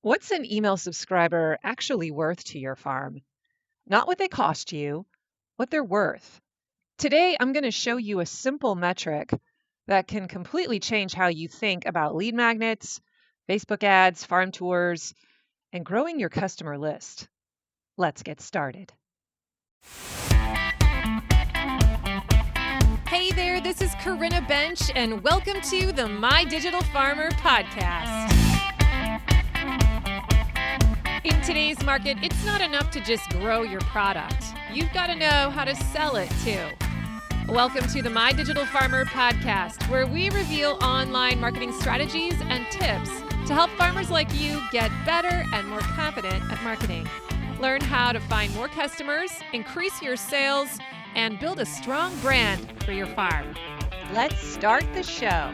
What's an email subscriber actually worth to your farm? Not what they cost you, what they're worth. Today, I'm going to show you a simple metric that can completely change how you think about lead magnets, Facebook ads, farm tours, and growing your customer list. Let's get started. Hey there, this is Corinna Bench, and welcome to the My Digital Farmer podcast. In today's market, it's not enough to just grow your product. You've got to know how to sell it too. Welcome to the My Digital Farmer podcast, where we reveal online marketing strategies and tips to help farmers like you get better and more confident at marketing. Learn how to find more customers, increase your sales, and build a strong brand for your farm. Let's start the show.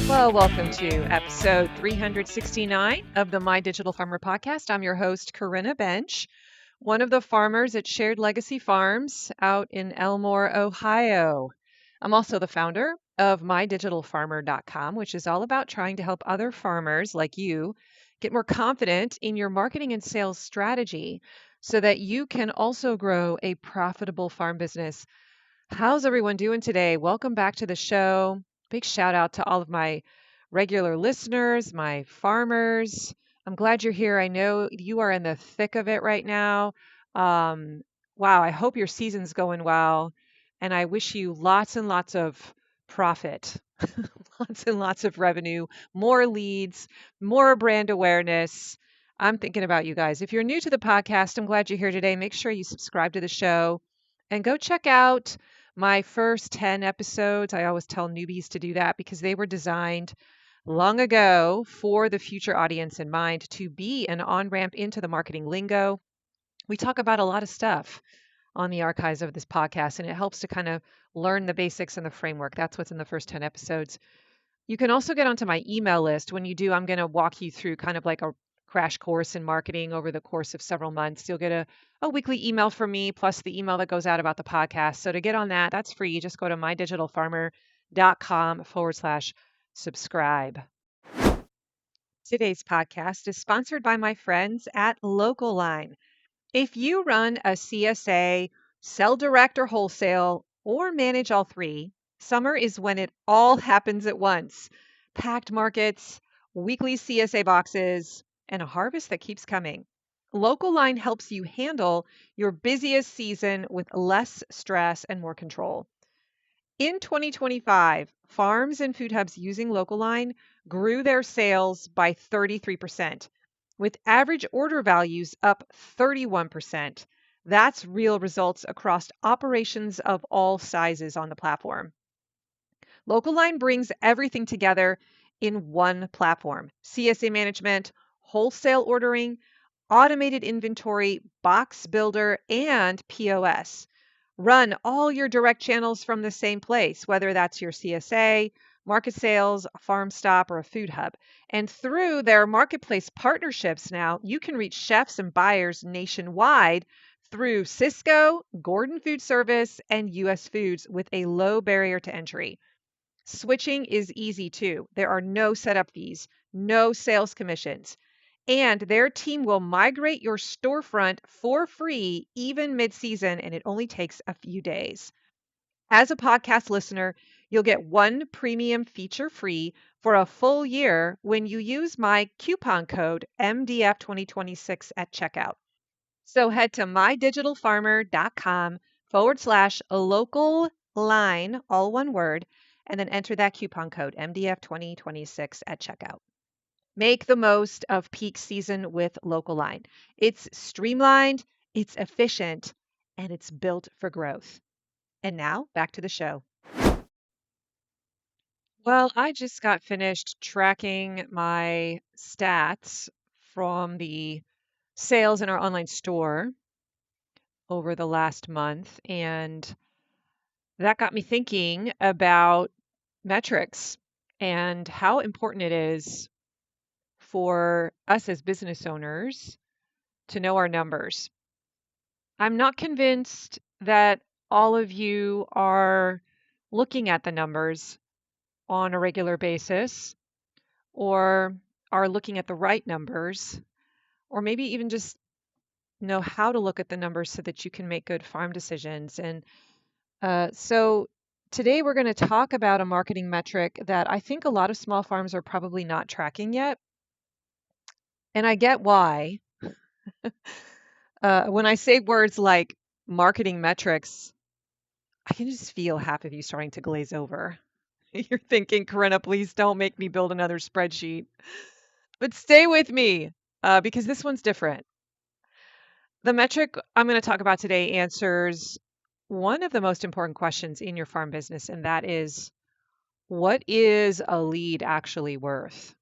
Well, welcome to episode 369 of the My Digital Farmer podcast. I'm your host, Corinna Bench, one of the farmers at Shared Legacy Farms out in Elmore, Ohio. I'm also the founder of mydigitalfarmer.com, which is all about trying to help other farmers like you get more confident in your marketing and sales strategy so that you can also grow a profitable farm business. How's everyone doing today? Welcome back to the show. Big shout out to all of my regular listeners, my farmers. I'm glad you're here. I know you are in the thick of it right now. Wow, I hope your season's going well. And I wish you lots and lots of profit, lots and lots of revenue, more leads, more brand awareness. I'm thinking about you guys. If you're new to the podcast, I'm glad you're here today. Make sure you subscribe to the show and go check out my first 10 episodes. I always tell newbies to do that because they were designed long ago for the future audience in mind to be an on-ramp into the marketing lingo. We talk about a lot of stuff on the archives of this podcast, and it helps to kind of learn the basics and the framework. That's what's in the first 10 episodes. You can also get onto my email list. When you do, I'm going to walk you through kind of like a crash course in marketing over the course of several months. You'll get a weekly email from me, plus the email that goes out about the podcast. So to get on that, that's free. Just go to mydigitalfarmer.com/subscribe. Today's podcast is sponsored by my friends at Local Line. If you run a CSA, sell direct or wholesale, or manage all three, summer is when it all happens at once. Packed markets, weekly CSA boxes, and a harvest that keeps coming. Local Line helps you handle your busiest season with less stress and more control. In 2025, farms and food hubs using Local Line grew their sales by 33%, with average order values up 31%. That's real results across operations of all sizes on the platform. Local Line brings everything together in one platform: CSA management, wholesale ordering, automated inventory, box builder, and POS. Run all your direct channels from the same place, whether that's your CSA, market sales, a farm stop, or a food hub. And through their marketplace partnerships now, you can reach chefs and buyers nationwide through Cisco, Gordon Food Service, and US Foods with a low barrier to entry. Switching is easy too. There are no setup fees, no sales commissions, and their team will migrate your storefront for free even mid-season, and it only takes a few days. As a podcast listener, you'll get one premium feature free for a full year when you use my coupon code MDF2026 at checkout. So head to mydigitalfarmer.com/local line, all one word, and then enter that coupon code MDF2026 at checkout. Make the most of peak season with Local Line. It's streamlined, it's efficient, and it's built for growth. And now back to the show. Well, I just got finished tracking my stats from the sales in our online store over the last month, and that got me thinking about metrics and how important it is for us as business owners to know our numbers. I'm not convinced that all of you are looking at the numbers on a regular basis, or are looking at the right numbers, or maybe even just know how to look at the numbers so that you can make good farm decisions. And so today we're going to talk about a marketing metric that I think a lot of small farms are probably not tracking yet. And I get why. When I say words like marketing metrics, I can just feel half of you starting to glaze over. You're thinking, Corinna, please don't make me build another spreadsheet. But stay with me because this one's different. The metric I'm going to talk about today answers one of the most important questions in your farm business, and that is, what is a lead actually worth?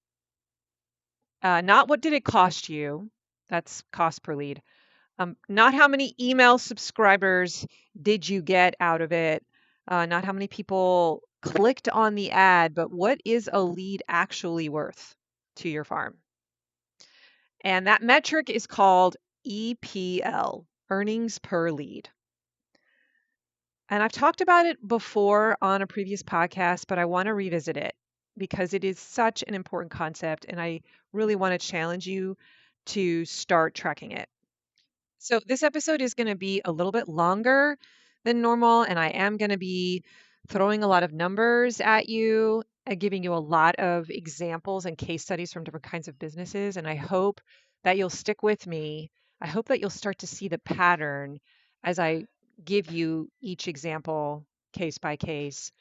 Not what did it cost you? That's cost per lead. Not how many email subscribers did you get out of it? Not how many people clicked on the ad, but what is a lead actually worth to your farm? And that metric is called EPL, earnings per lead. And I've talked about it before on a previous podcast, but I want to revisit it because it is such an important concept, and I really want to challenge you to start tracking it. So this episode is going to be a little bit longer than normal, and I am going to be throwing a lot of numbers at you and giving you a lot of examples and case studies from different kinds of businesses. And I hope that you'll stick with me. I hope that you'll start to see the pattern as I give you each example case by case.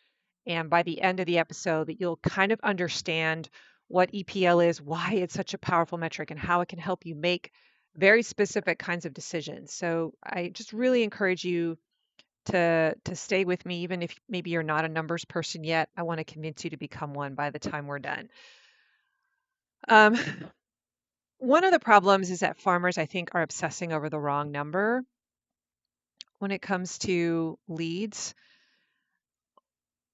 And by the end of the episode, that you'll kind of understand what EPL is, why it's such a powerful metric, and how it can help you make very specific kinds of decisions. So I just really encourage you to stay with me, even if maybe you're not a numbers person yet. I want to convince you to become one by the time we're done. Um, one of the problems is that farmers, I think, are obsessing over the wrong number when it comes to leads.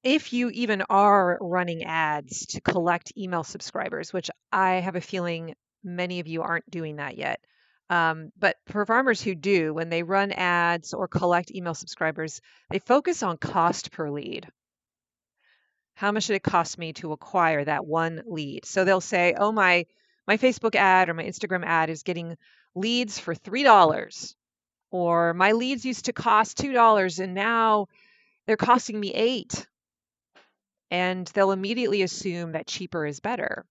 If you even are running ads to collect email subscribers, which I have a feeling many of you aren't doing that yet. But for farmers who do, when they run ads or collect email subscribers, they focus on cost per lead. How much did it cost me to acquire that one lead? So they'll say, oh, my Facebook ad or my Instagram ad is getting leads for $3, or my leads used to cost $2 and now they're costing me $8. And they'll immediately assume that cheaper is better.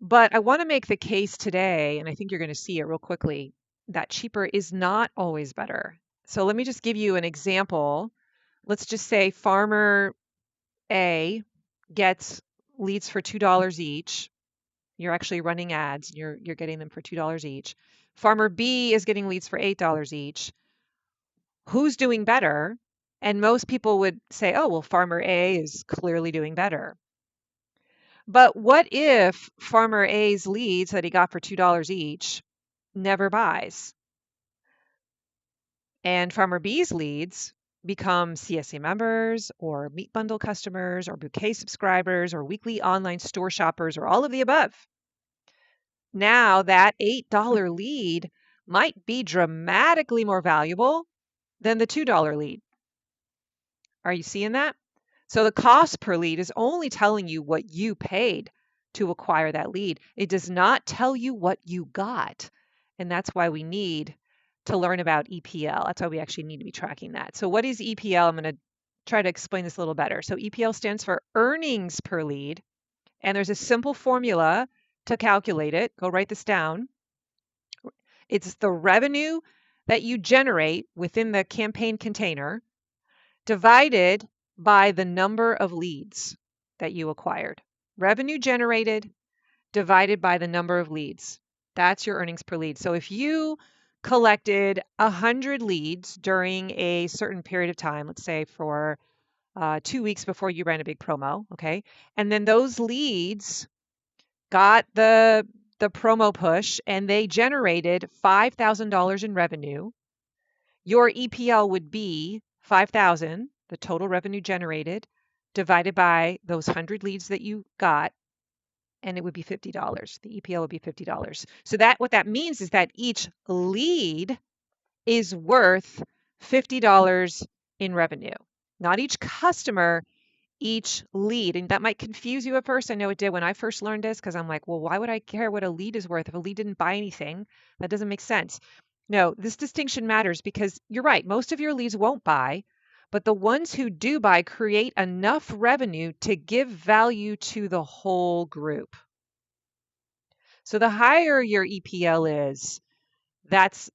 But I want to make the case today, and I think you're going to see it real quickly, that cheaper is not always better. So let me just give you an example. Let's just say farmer A gets leads for $2 each. You're actually running ads. You're getting them for $2 each. Farmer B is getting leads for $8 each. Who's doing better? And most people would say, oh, well, farmer A is clearly doing better. But what if farmer A's leads that he got for $2 each never buys? And farmer B's leads become CSA members or meat bundle customers or bouquet subscribers or weekly online store shoppers or all of the above. Now that $8 lead might be dramatically more valuable than the $2 lead. Are you seeing that? So the cost per lead is only telling you what you paid to acquire that lead. It does not tell you what you got. And that's why we need to learn about EPL. That's why we actually need to be tracking that. So what is EPL? I'm going to try to explain this a little better. So EPL stands for earnings per lead. And there's a simple formula to calculate it. Go write this down. It's the revenue that you generate within the campaign container divided by the number of leads that you acquired. Revenue generated divided by the number of leads. That's your earnings per lead. So if you collected 100 leads during a certain period of time, let's say for 2 weeks before you ran a big promo, okay, and then those leads got the promo push and they generated $5,000 in revenue, your EPL would be 5,000, the total revenue generated, divided by those 100 leads that you got, and it would be $50. The EPL would be $50. So that what that means is that each lead is worth $50 in revenue. Not each customer, each lead. And that might confuse you at first. I know it did when I first learned this, because I'm like, well, why would I care what a lead is worth if a lead didn't buy anything? That doesn't make sense. No, this distinction matters because you're right. Most of your leads won't buy, but the ones who do buy create enough revenue to give value to the whole group. So the higher your EPL is, that's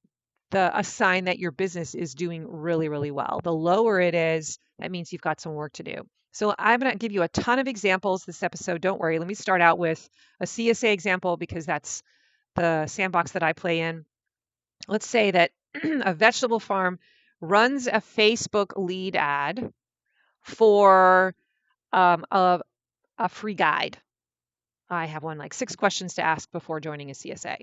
a sign that your business is doing really, really well. The lower it is, that means you've got some work to do. So I'm going to give you a ton of examples this episode. Don't worry. Let me start out with a CSA example because that's the sandbox that I play in. Let's say that a vegetable farm runs a Facebook lead ad for a free guide. I have one like 6 questions to ask before joining a CSA.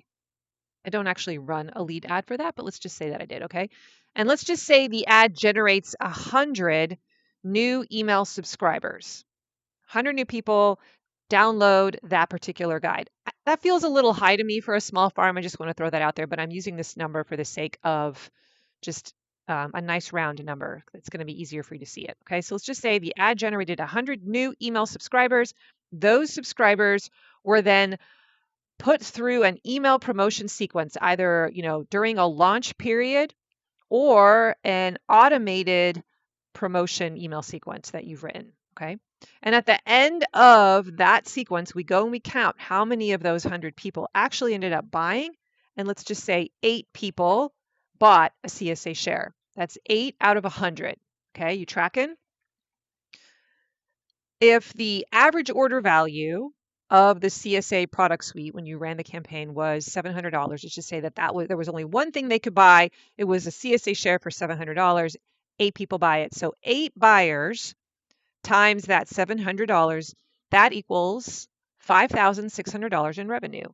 I don't actually run a lead ad for that, but let's just say that I did, okay? And let's just say the ad generates 100 new email subscribers. 100 new people download that particular guide. That feels a little high to me for a small farm. I just want to throw that out there, but I'm using this number for the sake of just a nice round number. It's going to be easier for you to see it. Okay, so let's just say the ad generated 100 new email subscribers. Those subscribers were then put through an email promotion sequence, either during a launch period or an automated promotion email sequence that you've written. Okay. And at the end of that sequence, we go and we count how many of those 100 people actually ended up buying. And let's just say 8 people bought a CSA share. That's 8 out of 100. Okay. You tracking? If the average order value of the CSA product suite when you ran the campaign was $700, let's just say that there was only one thing they could buy. It was a CSA share for $700. 8 people buy it. So 8 buyers times that $700, that equals $5,600 in revenue.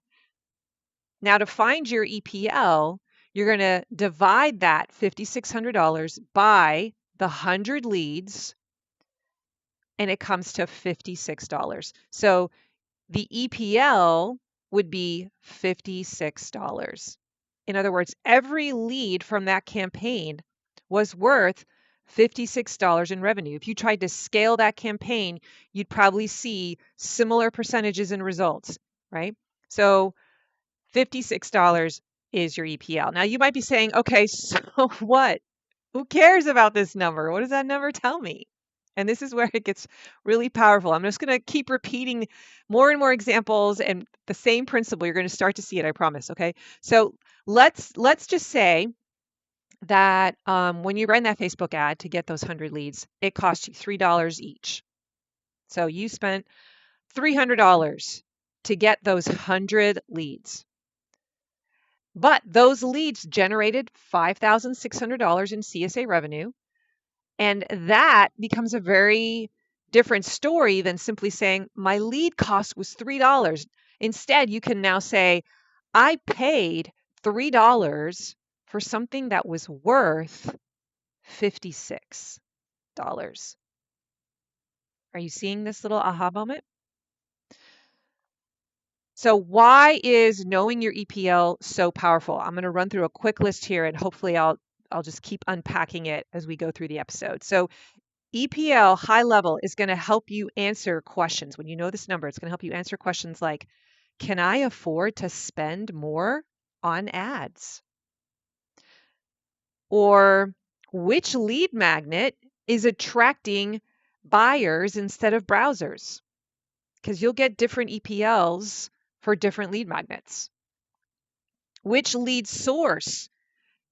Now to find your EPL, you're going to divide that $5,600 by the 100 leads, and it comes to $56. So the EPL would be $56. In other words, every lead from that campaign was worth $56 in revenue. If you tried to scale that campaign, you'd probably see similar percentages in results, right? So $56 is your EPL. Now you might be saying, okay, so what? Who cares about this number? What does that number tell me? And this is where it gets really powerful. I'm just going to keep repeating more and more examples and the same principle. You're going to start to see it, I promise. Okay. So let's just say that when you ran that Facebook ad to get those 100 leads, it cost you $3 each. So you spent $300 to get those 100 leads. But those leads generated $5,600 in CSA revenue. And that becomes a very different story than simply saying my lead cost was $3. Instead, you can now say, I paid $3 for something that was worth $56. Are you seeing this little aha moment? So why is knowing your EPL so powerful? I'm going to run through a quick list here, and hopefully I'll just keep unpacking it as we go through the episode. So EPL high level is going to help you answer questions. When you know this number, it's going to help you answer questions like, can I afford to spend more on ads? Or which lead magnet is attracting buyers instead of browsers? Because you'll get different EPLs for different lead magnets. Which lead source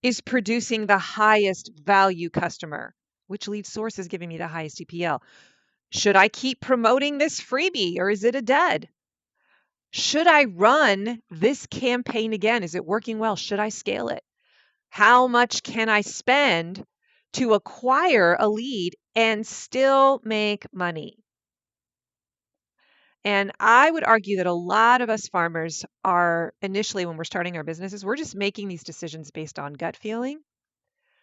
is producing the highest value customer? Which lead source is giving me the highest EPL? Should I keep promoting this freebie or is it a dud? Should I run this campaign again? Is it working well? Should I scale it? How much can I spend to acquire a lead and still make money? And I would argue that a lot of us farmers are initially, when we're starting our businesses, we're just making these decisions based on gut feeling.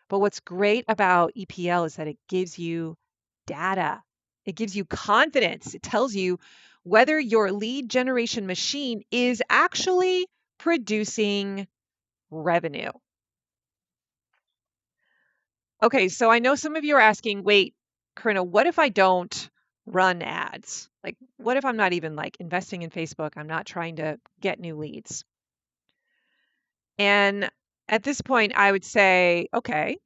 But what's great about EPL is that it gives you data. It gives you confidence. It tells you whether your lead generation machine is actually producing revenue. Okay, so I know some of you are asking, wait, Corinna, what if I don't run ads? Like, what if I'm not even like investing in Facebook? I'm not trying to get new leads. And at this point, I would say, okay,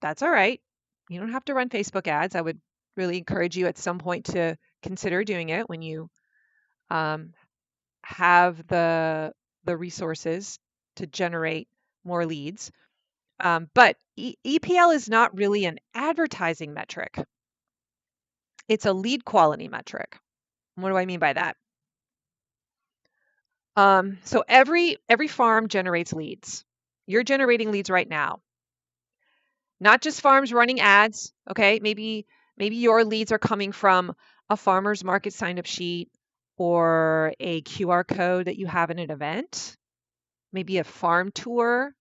that's all right. You don't have to run Facebook ads. I would really encourage you at some point to consider doing it when you um, have the resources to generate more leads. But EPL is not really an advertising metric. It's a lead quality metric. What do I mean by that? So every farm generates leads. You're generating leads right now. Not just farms running ads, okay? Maybe your leads are coming from a farmer's market sign-up sheet or a QR code that you have in an event, maybe a farm tour,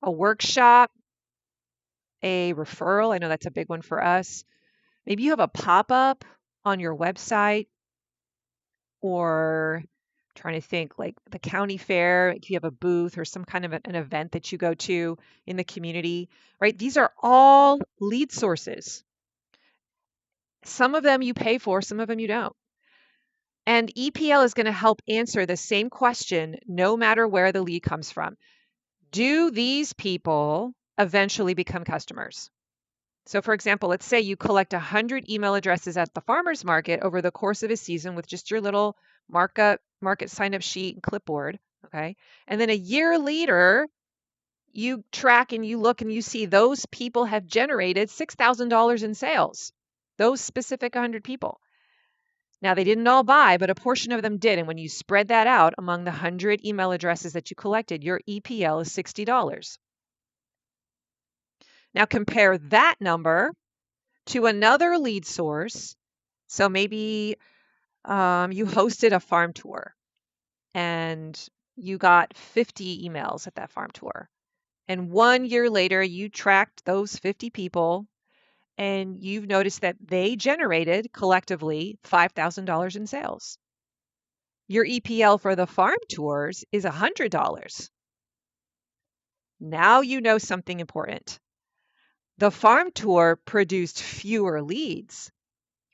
a workshop, a referral. I know that's a big one for us. Maybe you have a pop-up on your website, or trying to think like the county fair, if you have a booth or some kind of an event that you go to in the community, right? These are all lead sources. Some of them you pay for, some of them you don't. And EPL is going to help answer the same question no matter where the lead comes from. Do these people eventually become customers? So for example, let's say you collect 100 email addresses at the farmer's market over the course of a season with just your little market sign up sheet and clipboard, okay? And then a year later, you track and you look and you see those people have generated $6,000 in sales, those specific 100 people. Now, they didn't all buy, but a portion of them did. And when you spread that out among the 100 email addresses that you collected, your EPL is $60. Now, compare that number to another lead source. So maybe you hosted a farm tour and you got 50 emails at that farm tour. And 1 year later, you tracked those 50 people and you've noticed that they generated collectively $5,000 in sales. Your EPL for the farm tours is $100. Now you know something important. The farm tour produced fewer leads,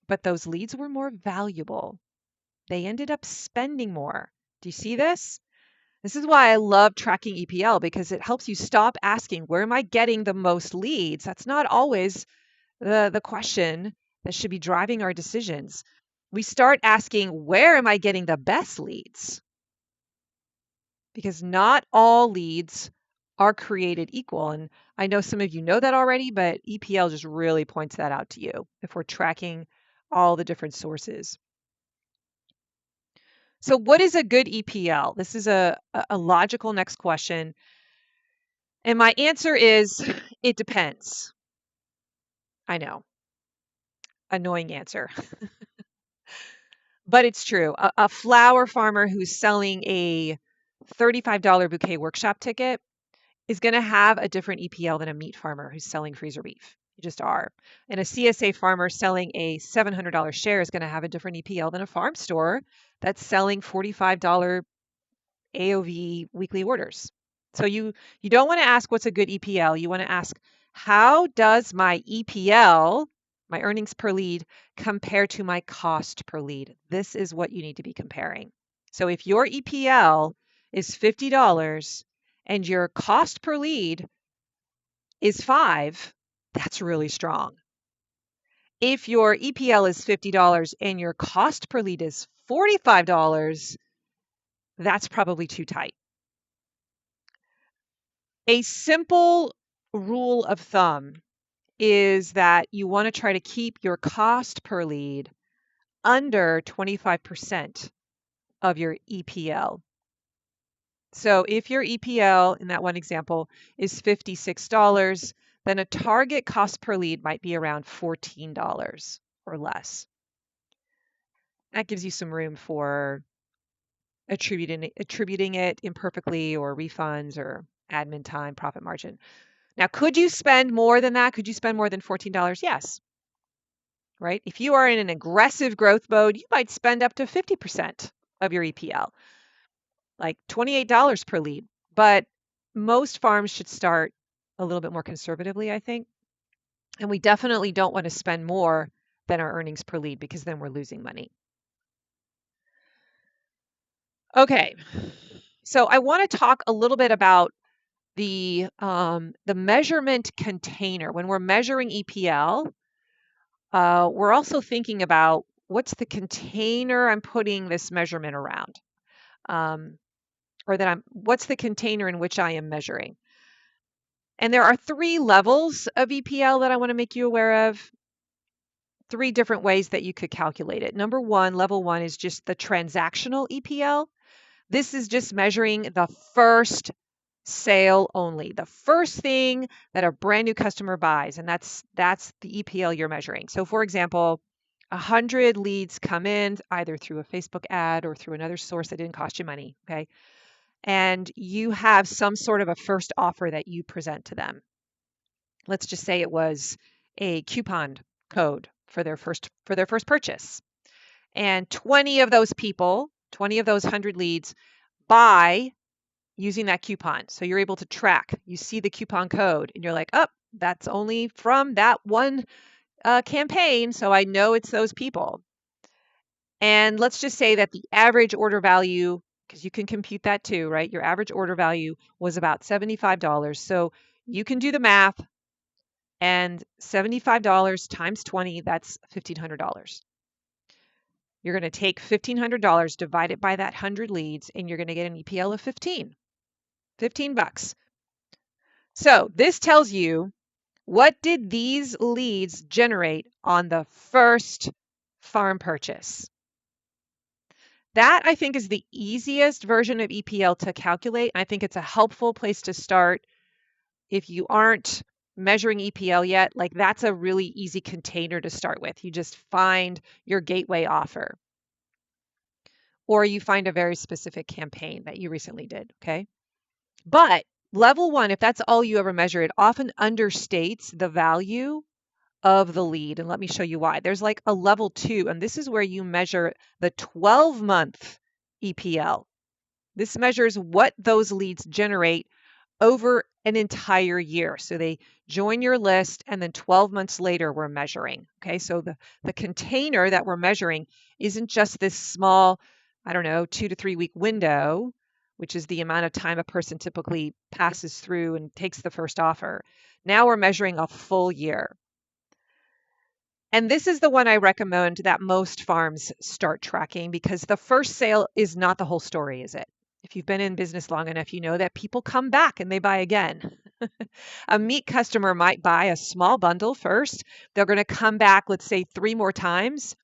but those leads were more valuable. They ended up spending more. Do you see this? This is why I love tracking EPL, because it helps you stop asking, where am I getting the most leads? That's not always the question that should be driving our decisions. We start asking, where am I getting the best leads? Because not all leads are created equal. And I know some of you know that already, but EPL just really points that out to you if we're tracking all the different sources. So what is a good EPL? This is a logical next question. And my answer is, it depends. I know, annoying answer. But it's true. A flower farmer who's selling a $35 bouquet workshop ticket is going to have a different EPL than a meat farmer who's selling freezer beef. You just are. And a CSA farmer selling a $700 share is going to have a different EPL than a farm store that's selling $45 AOV weekly orders. So you don't want to ask what's a good EPL. You want to ask, how does my EPL, my earnings per lead, compare to my cost per lead? This is what you need to be comparing. So if your EPL is $50 and your cost per lead is $5, that's really strong. If your EPL is $50 and your cost per lead is $45, that's probably too tight. A simple rule of thumb is that you want to try to keep your cost per lead under 25% of your EPL. So if your EPL in that one example is $56, then a target cost per lead might be around $14 or less. That gives you some room for attributing it imperfectly, or refunds, or admin time, profit margin. Now, could you spend more than that? Could you spend more than $14? Yes. Right? If you are in an aggressive growth mode, you might spend up to 50% of your EPL, like $28 per lead. But most farms should start a little bit more conservatively, I think. And we definitely don't want to spend more than our earnings per lead, because then we're losing money. Okay, so I want to talk a little bit about the measurement container. When we're measuring EPL, we're also thinking about what's the container I'm putting this measurement around, what's the container in which I am measuring. And there are 3 levels of EPL that I want to make you aware of. 3 different ways that you could calculate it. Number 1, level 1 is just the transactional EPL. This is just measuring the first sale only, the first thing that a brand new customer buys, and that's the EPL you're measuring. So for example, 100 leads come in either through a Facebook ad or through another source that didn't cost you money, okay? And you have some sort of a first offer that you present to them. Let's just say it was a coupon code for their first purchase. And 20 of those people, 20 of those 100 leads buy using that coupon. So you're able to track. You see the coupon code and you're like, oh, that's only from that one campaign. So I know it's those people. And let's just say that the average order value, because you can compute that too, right? Your average order value was about $75. So you can do the math, and $75 times 20, that's $1,500. You're going to take $1,500, divide it by that 100 leads, and you're going to get an EPL of 15 bucks. So this tells you, what did these leads generate on the first farm purchase? That, I think, is the easiest version of EPL to calculate. I think it's a helpful place to start if you aren't measuring EPL yet. Like, that's a really easy container to start with. You just find your gateway offer, or you find a very specific campaign that you recently did, okay? But level 1, if that's all you ever measure, it often understates the value of the lead. And let me show you why. There's like a level 2, and this is where you measure the 12-month EPL. This measures what those leads generate over an entire year. So they join your list, and then 12 months later, we're measuring. Okay, so the container that we're measuring isn't just this small, 2 to 3 week window, which is the amount of time a person typically passes through and takes the first offer. Now we're measuring a full year. And this is the one I recommend that most farms start tracking, because the first sale is not the whole story, is it? If you've been in business long enough, you know that people come back and they buy again. A meat customer might buy a small bundle first. They're going to come back, let's say, 3 more times.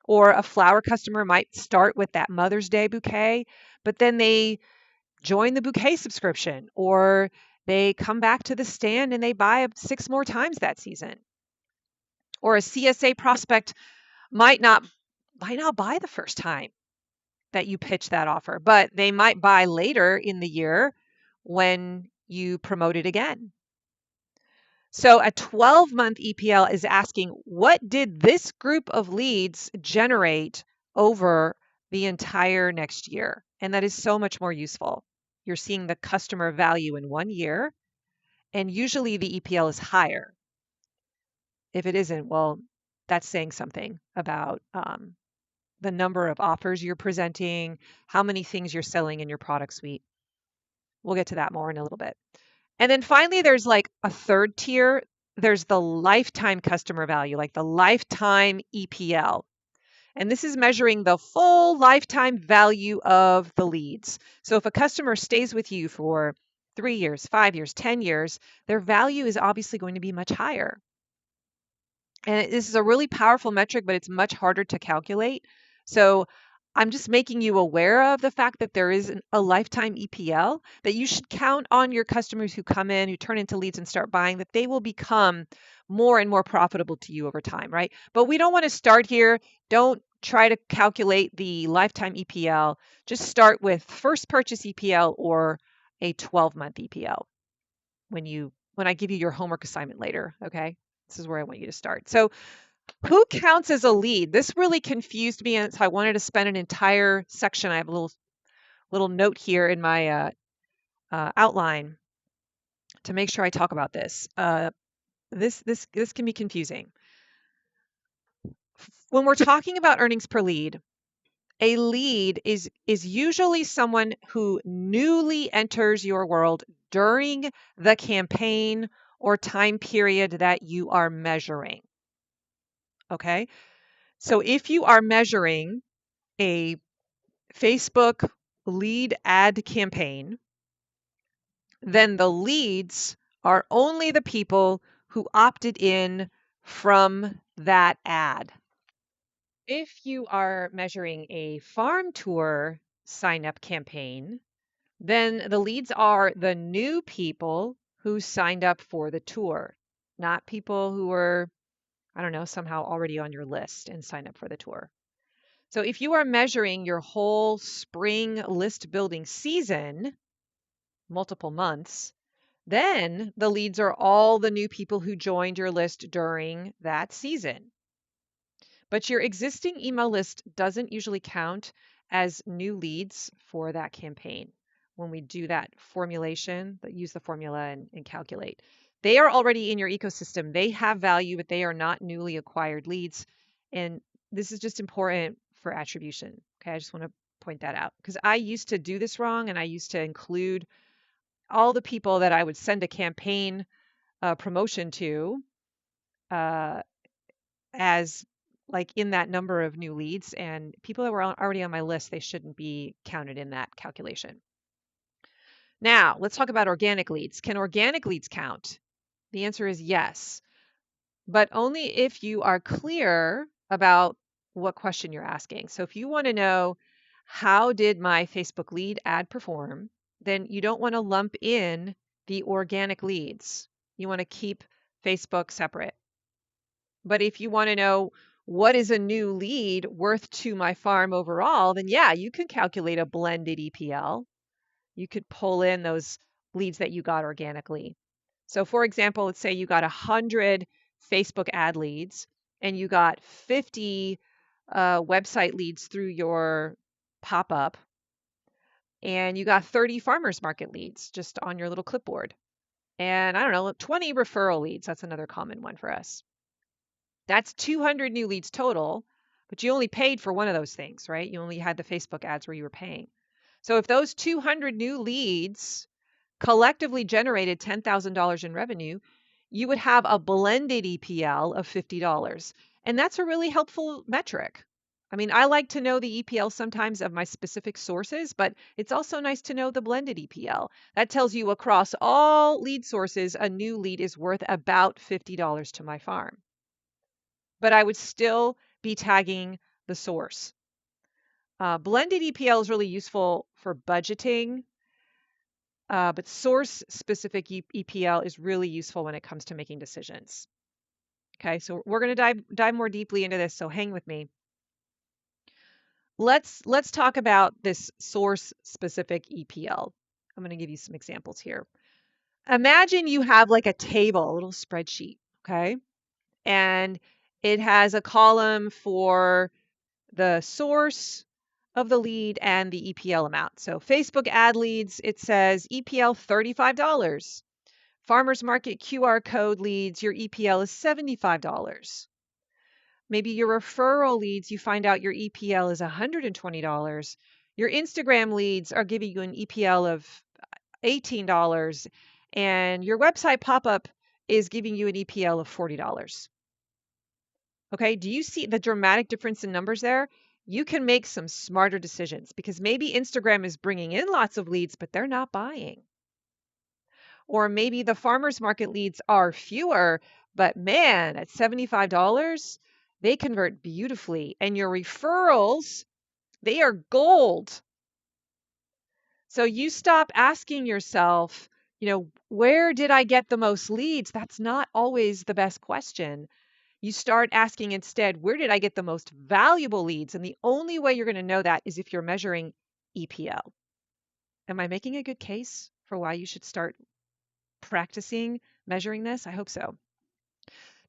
Or a flower customer might start with that Mother's Day bouquet, but then they join the bouquet subscription, or they come back to the stand and they buy 6 more times that season. Or a CSA prospect might not buy the first time that you pitch that offer, but they might buy later in the year when you promote it again. So a 12-month EPL is asking, what did this group of leads generate over the entire next year? And that is so much more useful. You're seeing the customer value in 1 year, and usually the EPL is higher. If it isn't, well, that's saying something about the number of offers you're presenting, how many things you're selling in your product suite. We'll get to that more in a little bit. And then finally, there's like a third tier. There's the lifetime customer value, like the lifetime EPL. And this is measuring the full lifetime value of the leads. So if a customer stays with you for 3 years, 5 years, 10 years, their value is obviously going to be much higher. And this is a really powerful metric, but it's much harder to calculate. So I'm just making you aware of the fact that there is a lifetime EPL, that you should count on your customers who come in, who turn into leads and start buying, that they will become more and more profitable to you over time, right? But we don't want to start here. Don't try to calculate the lifetime EPL. Just start with first purchase EPL or a 12-month EPL when I give you your homework assignment later, okay? This is where I want you to start. So who counts as a lead? This really confused me, and so I wanted to spend an entire section. I have a little note here in my outline to make sure I talk about this. This can be confusing. When we're talking about earnings per lead, a lead is usually someone who newly enters your world during the campaign or time period that you are measuring. Okay? So if you are measuring a Facebook lead ad campaign, then the leads are only the people who opted in from that ad. If you are measuring a farm tour sign up campaign, then the leads are the new people who signed up for the tour, not people who were, I don't know, somehow already on your list and signed up for the tour. So if you are measuring your whole spring list building season, multiple months, then the leads are all the new people who joined your list during that season. But your existing email list doesn't usually count as new leads for that campaign. When we do that formulation, use the formula and calculate. They are already in your ecosystem. They have value, but they are not newly acquired leads. And this is just important for attribution. Okay, I just want to point that out because I used to do this wrong and I used to include all the people that I would send a campaign promotion to uh, as like in that number of new leads, and people that were already on my list, they shouldn't be counted in that calculation. Now, let's talk about organic leads. Can organic leads count? The answer is yes, but only if you are clear about what question you're asking. So if you want to know, how did my Facebook lead ad perform? Then you don't want to lump in the organic leads. You want to keep Facebook separate. But if you want to know, what is a new lead worth to my farm overall, then yeah, you can calculate a blended EPL. You could pull in those leads that you got organically. So for example, let's say you got 100 Facebook ad leads and you got 50 website leads through your pop-up, and you got 30 farmers market leads just on your little clipboard. And I don't know, 20 referral leads. That's another common one for us. That's 200 new leads total, but you only paid for one of those things, right? You only had the Facebook ads where you were paying. So if those 200 new leads collectively generated $10,000 in revenue, you would have a blended EPL of $50. And that's a really helpful metric. I mean, I like to know the EPL sometimes of my specific sources, but it's also nice to know the blended EPL. That tells you across all lead sources, a new lead is worth about $50 to my farm. But I would still be tagging the source. Blended EPL is really useful for budgeting, but source-specific EPL is really useful when it comes to making decisions. Okay, so we're going to dive more deeply into this, so hang with me. Let's talk about this source-specific EPL. I'm going to give you some examples here. Imagine you have like a table, a little spreadsheet, okay? And it has a column for the source of the lead and the EPL amount. So Facebook ad leads, it says EPL $35. Farmers market QR code leads, your EPL is $75. Maybe your referral leads, you find out your EPL is $120. Your Instagram leads are giving you an EPL of $18, and your website pop-up is giving you an EPL of $40. Okay, do you see the dramatic difference in numbers there? You can make some smarter decisions because maybe Instagram is bringing in lots of leads, but they're not buying. Or maybe the farmers market leads are fewer, but man, at $75, they convert beautifully. And your referrals, they are gold. So you stop asking yourself, where did I get the most leads? That's not always the best question. You start asking instead, where did I get the most valuable leads? And the only way you're going to know that is if you're measuring EPL. Am I making a good case for why you should start practicing measuring this? I hope so.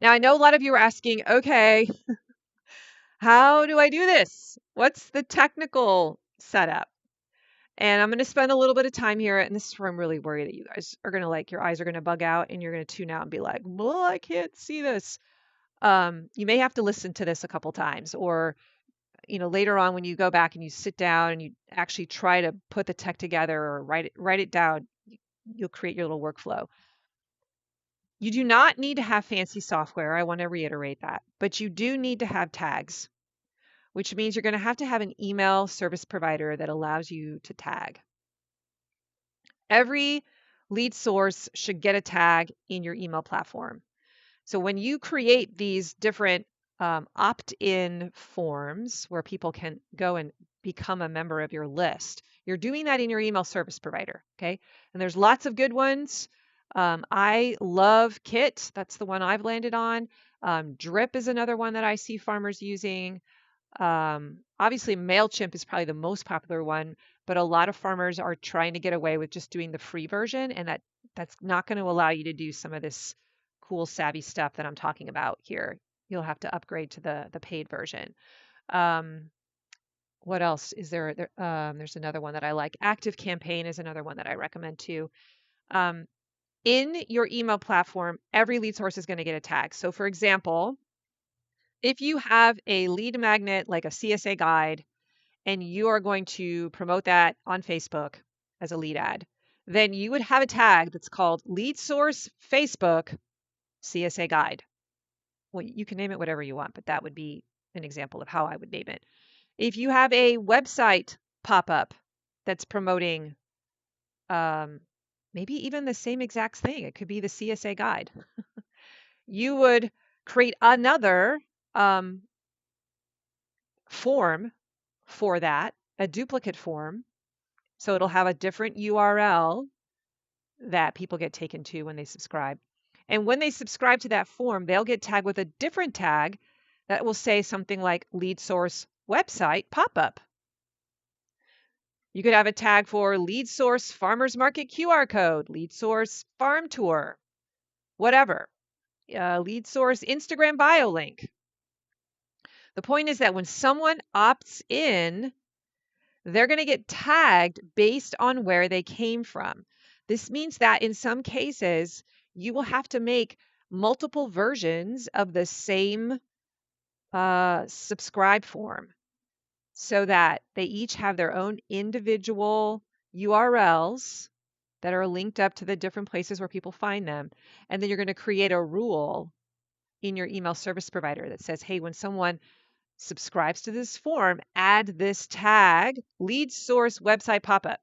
Now, I know a lot of you are asking, okay, how do I do this? What's the technical setup? And I'm going to spend a little bit of time here. And this is where I'm really worried that you guys are going to your eyes are going to bug out and you're going to tune out and be like, well, I can't see this. You may have to listen to this a couple times, or later on when you go back and you sit down and you actually try to put the tech together or write it down, you'll create your little workflow. You do not need to have fancy software. I want to reiterate that, but you do need to have tags, which means you're going to have an email service provider that allows you to tag. Every lead source should get a tag in your email platform. So when you create these different opt-in forms where people can go and become a member of your list, you're doing that in your email service provider, okay? And there's lots of good ones. I love Kit. That's the one I've landed on. Drip is another one that I see farmers using. Obviously, MailChimp is probably the most popular one, but a lot of farmers are trying to get away with just doing the free version, and that's not going to allow you to do some of this cool, savvy stuff that I'm talking about here. You'll have to upgrade to the paid version. Um, what else is there? There's another one that I like. Active Campaign is another one that I recommend too. Um, in your email platform, every lead source is going to get a tag. So, for example, if you have a lead magnet like a CSA guide and you are going to promote that on Facebook as a lead ad, then you would have a tag that's called Lead Source Facebook CSA Guide. Well, you can name it whatever you want, but that would be an example of how I would name it. If you have a website pop-up that's promoting maybe even the same exact thing, it could be the CSA Guide, you would create another form for that, a duplicate form. So it'll have a different URL that people get taken to when they subscribe. And when they subscribe to that form, they'll get tagged with a different tag that will say something like lead source website pop-up. You could have a tag for lead source farmers market QR code, lead source farm tour, whatever, lead source Instagram bio link. The point is that when someone opts in, they're going to get tagged based on where they came from. This means that in some cases, you will have to make multiple versions of the same subscribe form so that they each have their own individual URLs that are linked up to the different places where people find them. And then you're going to create a rule in your email service provider that says, hey, when someone subscribes to this form, add this tag, lead source website pop-up.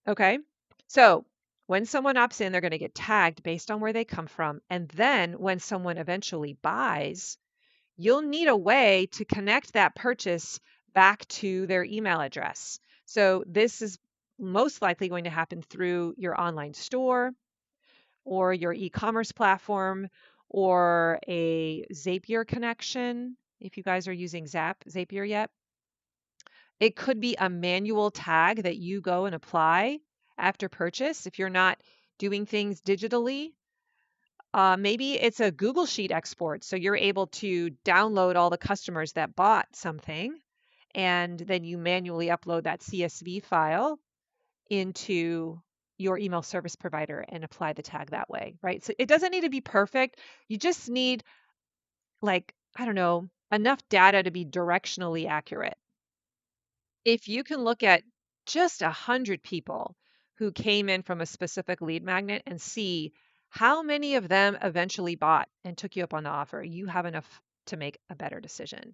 Okay, so when someone opts in, they're going to get tagged based on where they come from. And then when someone eventually buys, you'll need a way to connect that purchase back to their email address. So this is most likely going to happen through your online store or your e-commerce platform or a Zapier connection. If you guys are using Zapier yet, it could be a manual tag that you go and apply after purchase if you're not doing things digitally. Maybe it's a Google Sheet export, so you're able to download all the customers that bought something, and then you manually upload that CSV file into your email service provider and apply the tag that way, right? So it doesn't need to be perfect. You just need, like, I don't know, enough data to be directionally accurate. If you can look at just 100 people who came in from a specific lead magnet and see how many of them eventually bought and took you up on the offer, you have enough to make a better decision.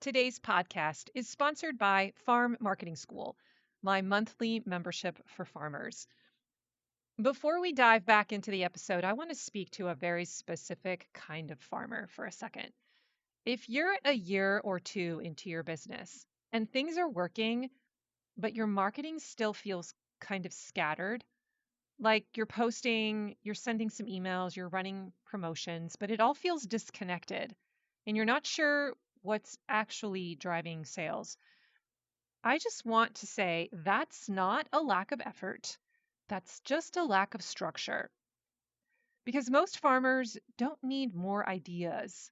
Today's podcast is sponsored by Farm Marketing School, my monthly membership for farmers. Before we dive back into the episode, I want to speak to a very specific kind of farmer for a second. If you're a year or two into your business and things are working, but your marketing still feels kind of scattered, like you're posting, you're sending some emails, you're running promotions, but it all feels disconnected and you're not sure what's actually driving sales. I just want to say that's not a lack of effort. That's just a lack of structure. Because most farmers don't need more ideas.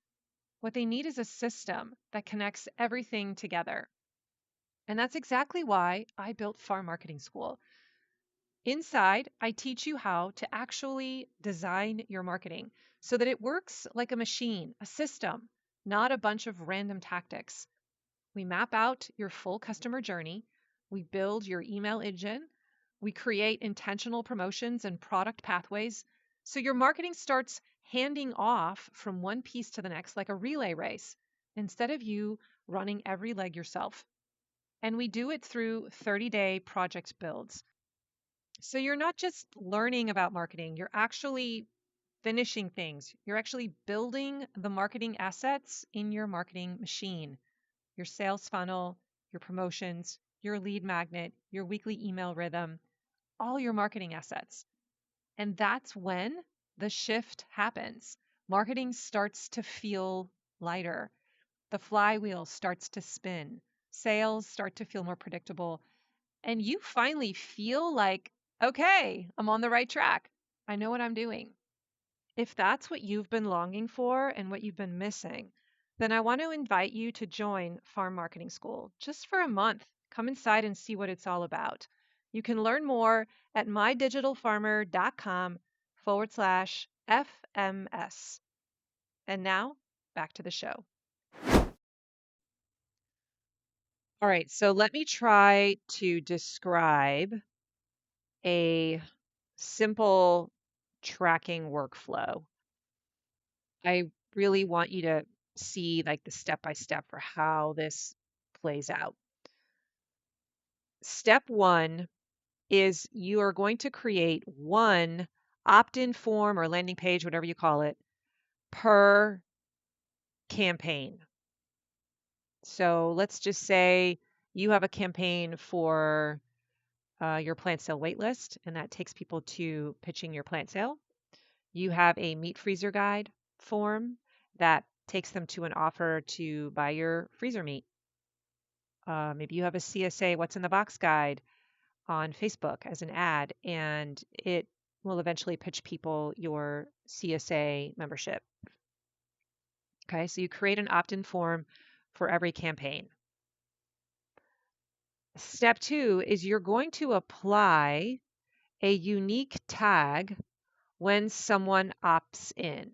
What they need is a system that connects everything together. And that's exactly why I built Farm Marketing School. Inside, I teach you how to actually design your marketing so that it works like a machine, a system, not a bunch of random tactics. We map out your full customer journey. We build your email engine. We create intentional promotions and product pathways. So your marketing starts handing off from one piece to the next like a relay race instead of you running every leg yourself. And we do it through 30-day project builds. So you're not just learning about marketing, you're actually finishing things. You're actually building the marketing assets in your marketing machine, your sales funnel, your promotions, your lead magnet, your weekly email rhythm, all your marketing assets. And that's when the shift happens. Marketing starts to feel lighter. The flywheel starts to spin. Sales start to feel more predictable. And you finally feel like, okay, I'm on the right track. I know what I'm doing. If that's what you've been longing for and what you've been missing, then I want to invite you to join Farm Marketing School just for a month. Come inside and see what it's all about. You can learn more at mydigitalfarmer.com/FMS. And now back to the show. All right, so let me try to describe a simple tracking workflow. I really want you to see like the step by step for how this plays out. Step one is you are going to create one opt-in form or landing page, whatever you call it, per campaign. So let's just say you have a campaign for your plant sale waitlist, and that takes people to pitching your plant sale. You have a meat freezer guide form that takes them to an offer to buy your freezer meat. Maybe you have a CSA What's in the Box guide on Facebook as an ad, and it will eventually pitch people your CSA membership. Okay, so you create an opt-in form for every campaign. Step two is you're going to apply a unique tag when someone opts in.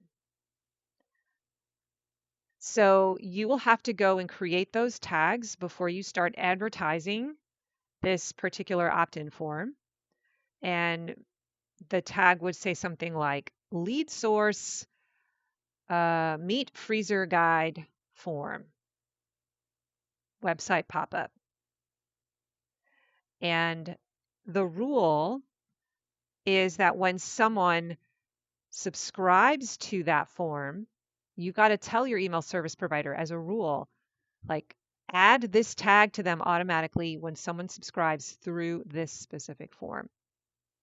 So you will have to go and create those tags before you start advertising this particular opt-in form. And the tag would say something like lead source, meat freezer guide form, website pop-up. And the rule is that when someone subscribes to that form, you got to tell your email service provider as a rule, like add this tag to them automatically when someone subscribes through this specific form.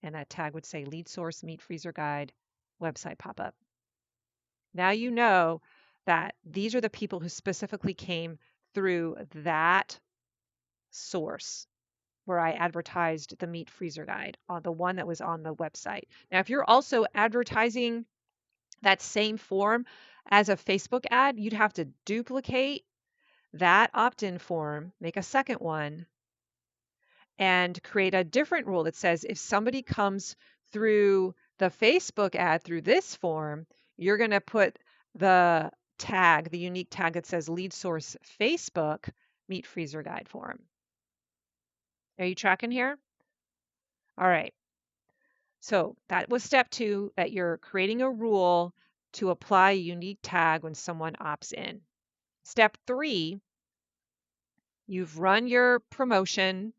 And that tag would say lead source, meat freezer guide, website pop-up. Now you know that these are the people who specifically came through that source where I advertised the meat freezer guide on the one that was on the website. Now, if you're also advertising that same form as a Facebook ad, you'd have to duplicate that opt-in form, make a second one, and create a different rule that says if somebody comes through the Facebook ad through this form, you're going to put the tag, the unique tag that says lead source Facebook meat freezer guide form. Are you tracking here? All right. So that was step two, that you're creating a rule to apply a unique tag when someone opts in. Step three, you've run your promotion,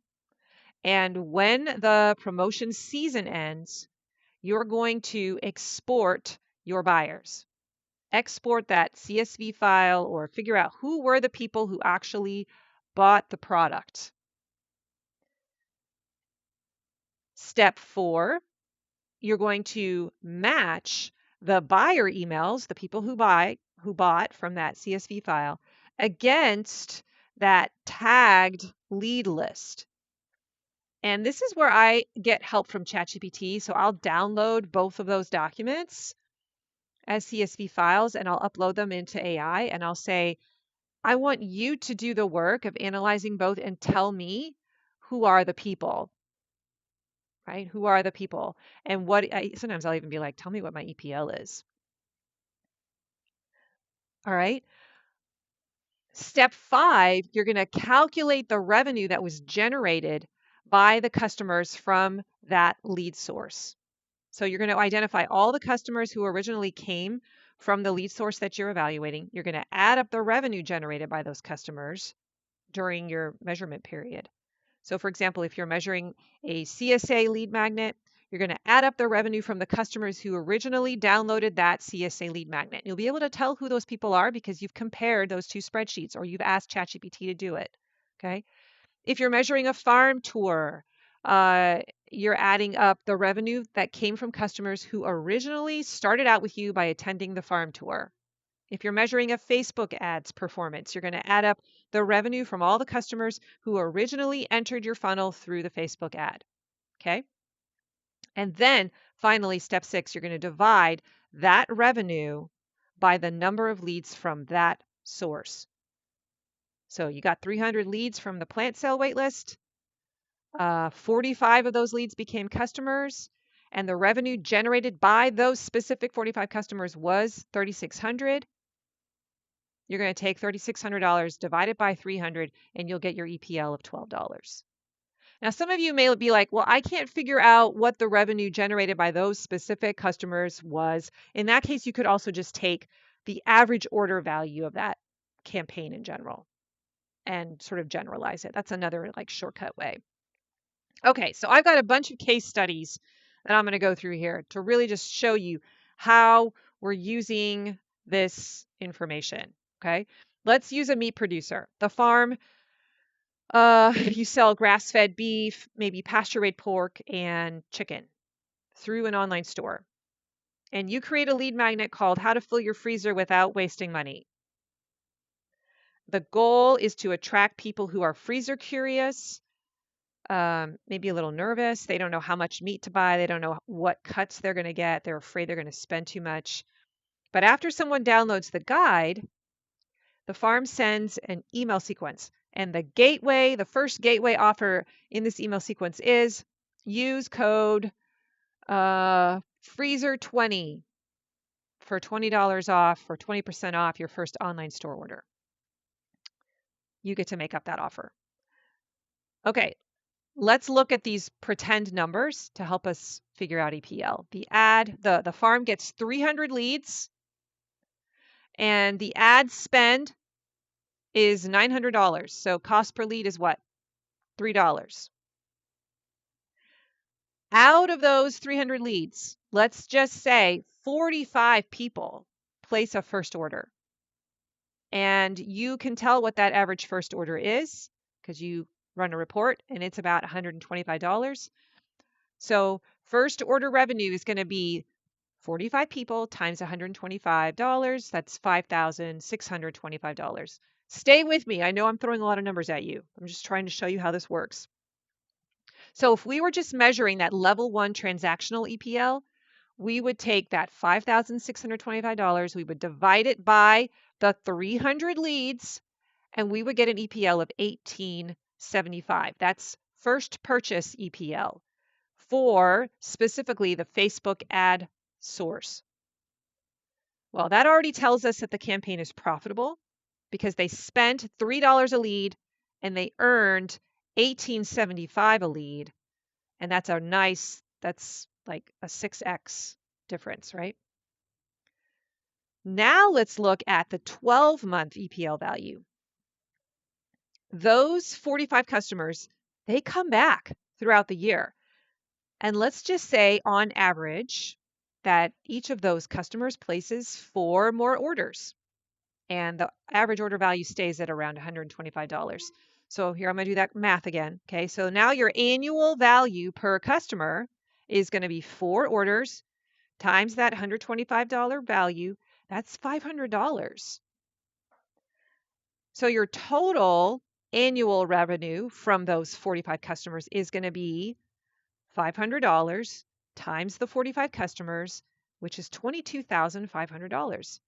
and when the promotion season ends, you're going to export your buyers. Export that CSV file or figure out who were the people who actually bought the product. Step four, you're going to match the buyer emails, the people who bought from that CSV file, against that tagged lead list. And this is where I get help from ChatGPT. So I'll download both of those documents as CSV files and I'll upload them into AI and I'll say, I want you to do the work of analyzing both and tell me who are the people. right? Who are the people? And what sometimes I'll even be like, tell me what my EPL is. All right. Step 5, you're going to calculate the revenue that was generated by the customers from that lead source. So you're going to identify all the customers who originally came from the lead source that you're evaluating. You're going to add up the revenue generated by those customers during your measurement period. So for example, if you're measuring a CSA lead magnet, you're going to add up the revenue from the customers who originally downloaded that CSA lead magnet. You'll be able to tell who those people are because you've compared those two spreadsheets or you've asked ChatGPT to do it. Okay. If you're measuring a farm tour, you're adding up the revenue that came from customers who originally started out with you by attending the farm tour. If you're measuring a Facebook ads performance, you're going to add up the revenue from all the customers who originally entered your funnel through the Facebook ad. Okay. And then finally, step 6, you're going to divide that revenue by the number of leads from that source. So you got 300 leads from the plant sale waitlist. 45 of those leads became customers, and the revenue generated by those specific 45 customers was $3,600. You're going to take $3,600, divide it by 300, and you'll get your EPL of $12. Now, some of you may be like, well, I can't figure out what the revenue generated by those specific customers was. In that case, you could also just take the average order value of that campaign in general and sort of generalize it. That's another like shortcut way. Okay, so I've got a bunch of case studies that I'm going to go through here to really just show you how we're using this information. Okay, let's use a meat producer. The farm, you sell grass-fed beef, maybe pasture-raised pork and chicken through an online store. And you create a lead magnet called How to Fill Your Freezer Without Wasting Money. The goal is to attract people who are freezer curious, maybe a little nervous. They don't know how much meat to buy. They don't know what cuts they're going to get. They're afraid they're going to spend too much. But after someone downloads the guide, the farm sends an email sequence. And the first gateway offer in this email sequence is use code freezer20 for $20 off or 20% off your first online store order. You get to make up that offer. Okay, let's look at these pretend numbers to help us figure out EPL. The farm gets 300 leads and the ad spend is $900. So cost per lead is what? $3. Out of those 300 leads, let's just say 45 people place a first order. And you can tell what that average first order is because you run a report and it's about $125. So first order revenue is going to be 45 people times $125. That's $5,625. Stay with me. I know I'm throwing a lot of numbers at you. I'm just trying to show you how this works. So if we were just measuring that level 1 transactional EPL, we would take that $5,625, we would divide it by the 300 leads, and we would get an EPL of $1,875. That's first purchase EPL for specifically the Facebook ad source. Well, that already tells us that the campaign is profitable because they spent $3 a lead and they earned $1,875 a lead. And that's like a 6x difference, right? Now let's look at the 12-month EPL value. Those 45 customers, they come back throughout the year. And let's just say on average that each of those customers places 4 more orders. And the average order value stays at around $125. So here I'm going to do that math again. Okay, so now your annual value per customer is going to be 4 orders times that $125 value. That's $500. So your total annual revenue from those 45 customers is going to be $500 times the 45 customers, which is $22,500.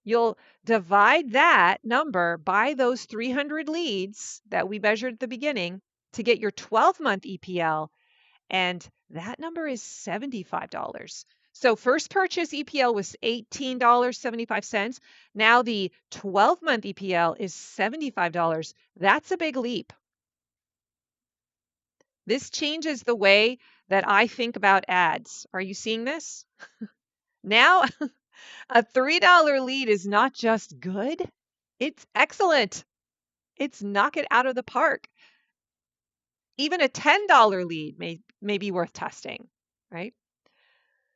You'll divide that number by those 300 leads that we measured at the beginning to get your 12-month EPL, And that number is $75. So first purchase EPL was $18.75. Now the 12-month EPL is $75. That's a big leap. This changes the way that I think about ads. Are you seeing this? Now a $3 lead is not just good, it's excellent. It's knock it out of the park. Even a $10 lead may be worth testing, right?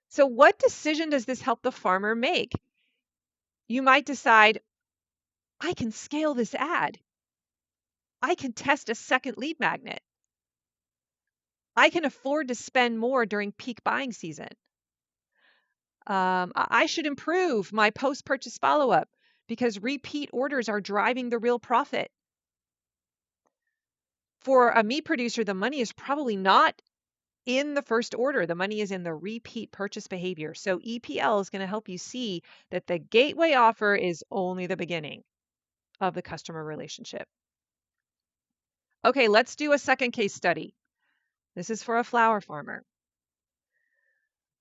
So what decision does this help the farmer make? You might decide, I can scale this ad. I can test a second lead magnet. I can afford to spend more during peak buying season. I should improve my post-purchase follow-up because repeat orders are driving the real profit. For a meat producer, the money is probably not in the first order. The money is in the repeat purchase behavior. So EPL is going to help you see that the gateway offer is only the beginning of the customer relationship. Okay, let's do a second case study. This is for a flower farmer.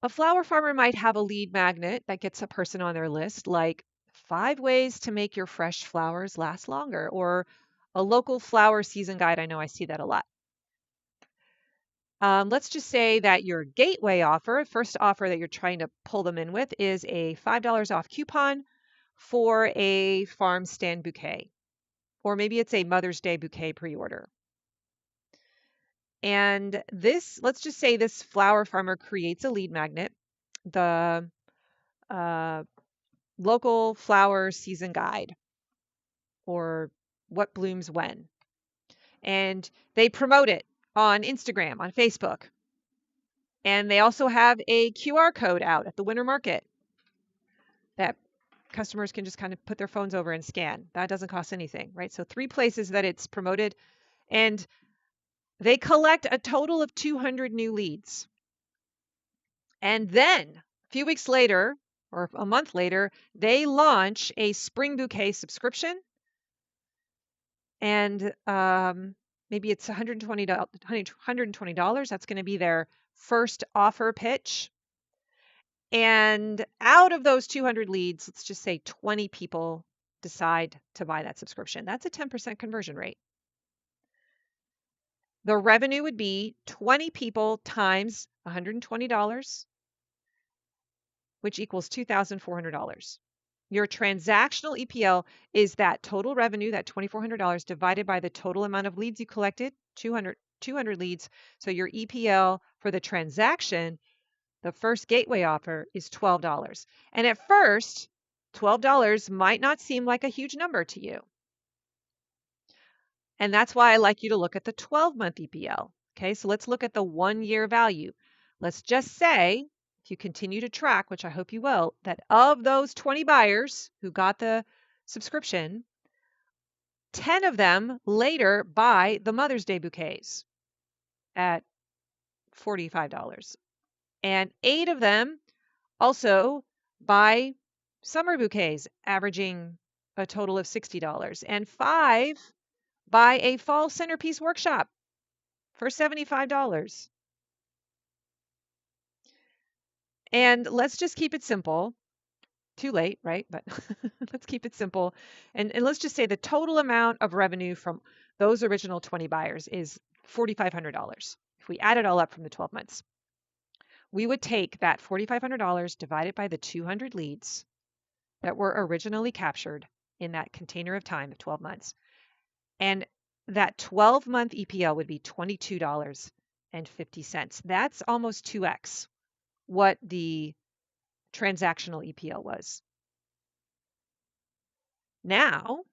A flower farmer might have a lead magnet that gets a person on their list, like 5 ways to make your fresh flowers last longer, or a local flower season guide. I know I see that a lot. Let's just say that your gateway offer, first offer that you're trying to pull them in with, is a $5 off coupon for a farm stand bouquet, or maybe it's a Mother's Day bouquet pre-order. And this, let's just say this flower farmer creates a lead magnet, the local flower season guide, or what blooms when. And they promote it on Instagram, on Facebook. And they also have a QR code out at the winter market that customers can just kind of put their phones over and scan. That doesn't cost anything, right? So 3 places that it's promoted. And they collect a total of 200 new leads. And then a few weeks later, or a month later, they launch a spring bouquet subscription. And maybe it's $120. That's going to be their first offer pitch. And out of those 200 leads, let's just say 20 people decide to buy that subscription. That's a 10% conversion rate. The revenue would be 20 people times $120, which equals $2,400. Your transactional EPL is that total revenue, that $2,400, divided by the total amount of leads you collected, 200 leads. So your EPL for the transaction, the first gateway offer, is $12. And at first, $12 might not seem like a huge number to you. And that's why I like you to look at the 12-month EPL. Okay, so let's look at the 1-year value. Let's just say, if you continue to track, which I hope you will, that of those 20 buyers who got the subscription, 10 of them later buy the Mother's Day bouquets at $45. And 8 of them also buy summer bouquets, averaging a total of $60. And 5 buy a fall centerpiece workshop for $75. And let's just keep it simple. Too late, right? But let's keep it simple. And let's just say the total amount of revenue from those original 20 buyers is $4,500. If we add it all up from the 12 months, we would take that $4,500 divided by the 200 leads that were originally captured in that container of time of 12 months. And that 12-month EPL would be $22.50. That's almost 2x what the transactional EPL was. Now,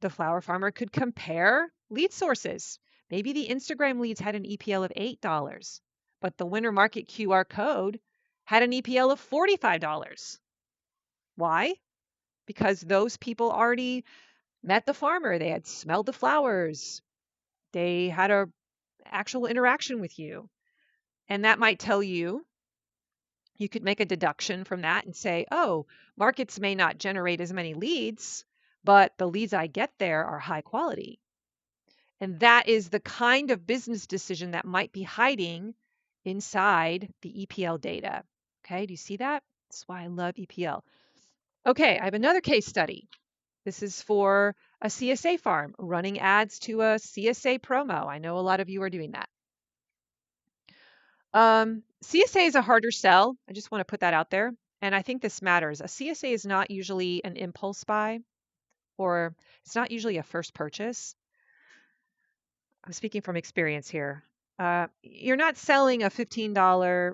the flower farmer could compare lead sources. Maybe the Instagram leads had an EPL of $8, but the winter market QR code had an EPL of $45. Why? Because those people already met the farmer. They had smelled the flowers. They had an actual interaction with you. And that might tell you, you could make a deduction from that and say, oh, markets may not generate as many leads, but the leads I get there are high quality. And that is the kind of business decision that might be hiding inside the EPL data. Okay, do you see that? That's why I love EPL. Okay, I have another case study. This is for a CSA farm running ads to a CSA promo. I know a lot of you are doing that. CSA is a harder sell. I just want to put that out there. And I think this matters. A CSA is not usually an impulse buy, or it's not usually a first purchase. I'm speaking from experience here. You're not selling a $15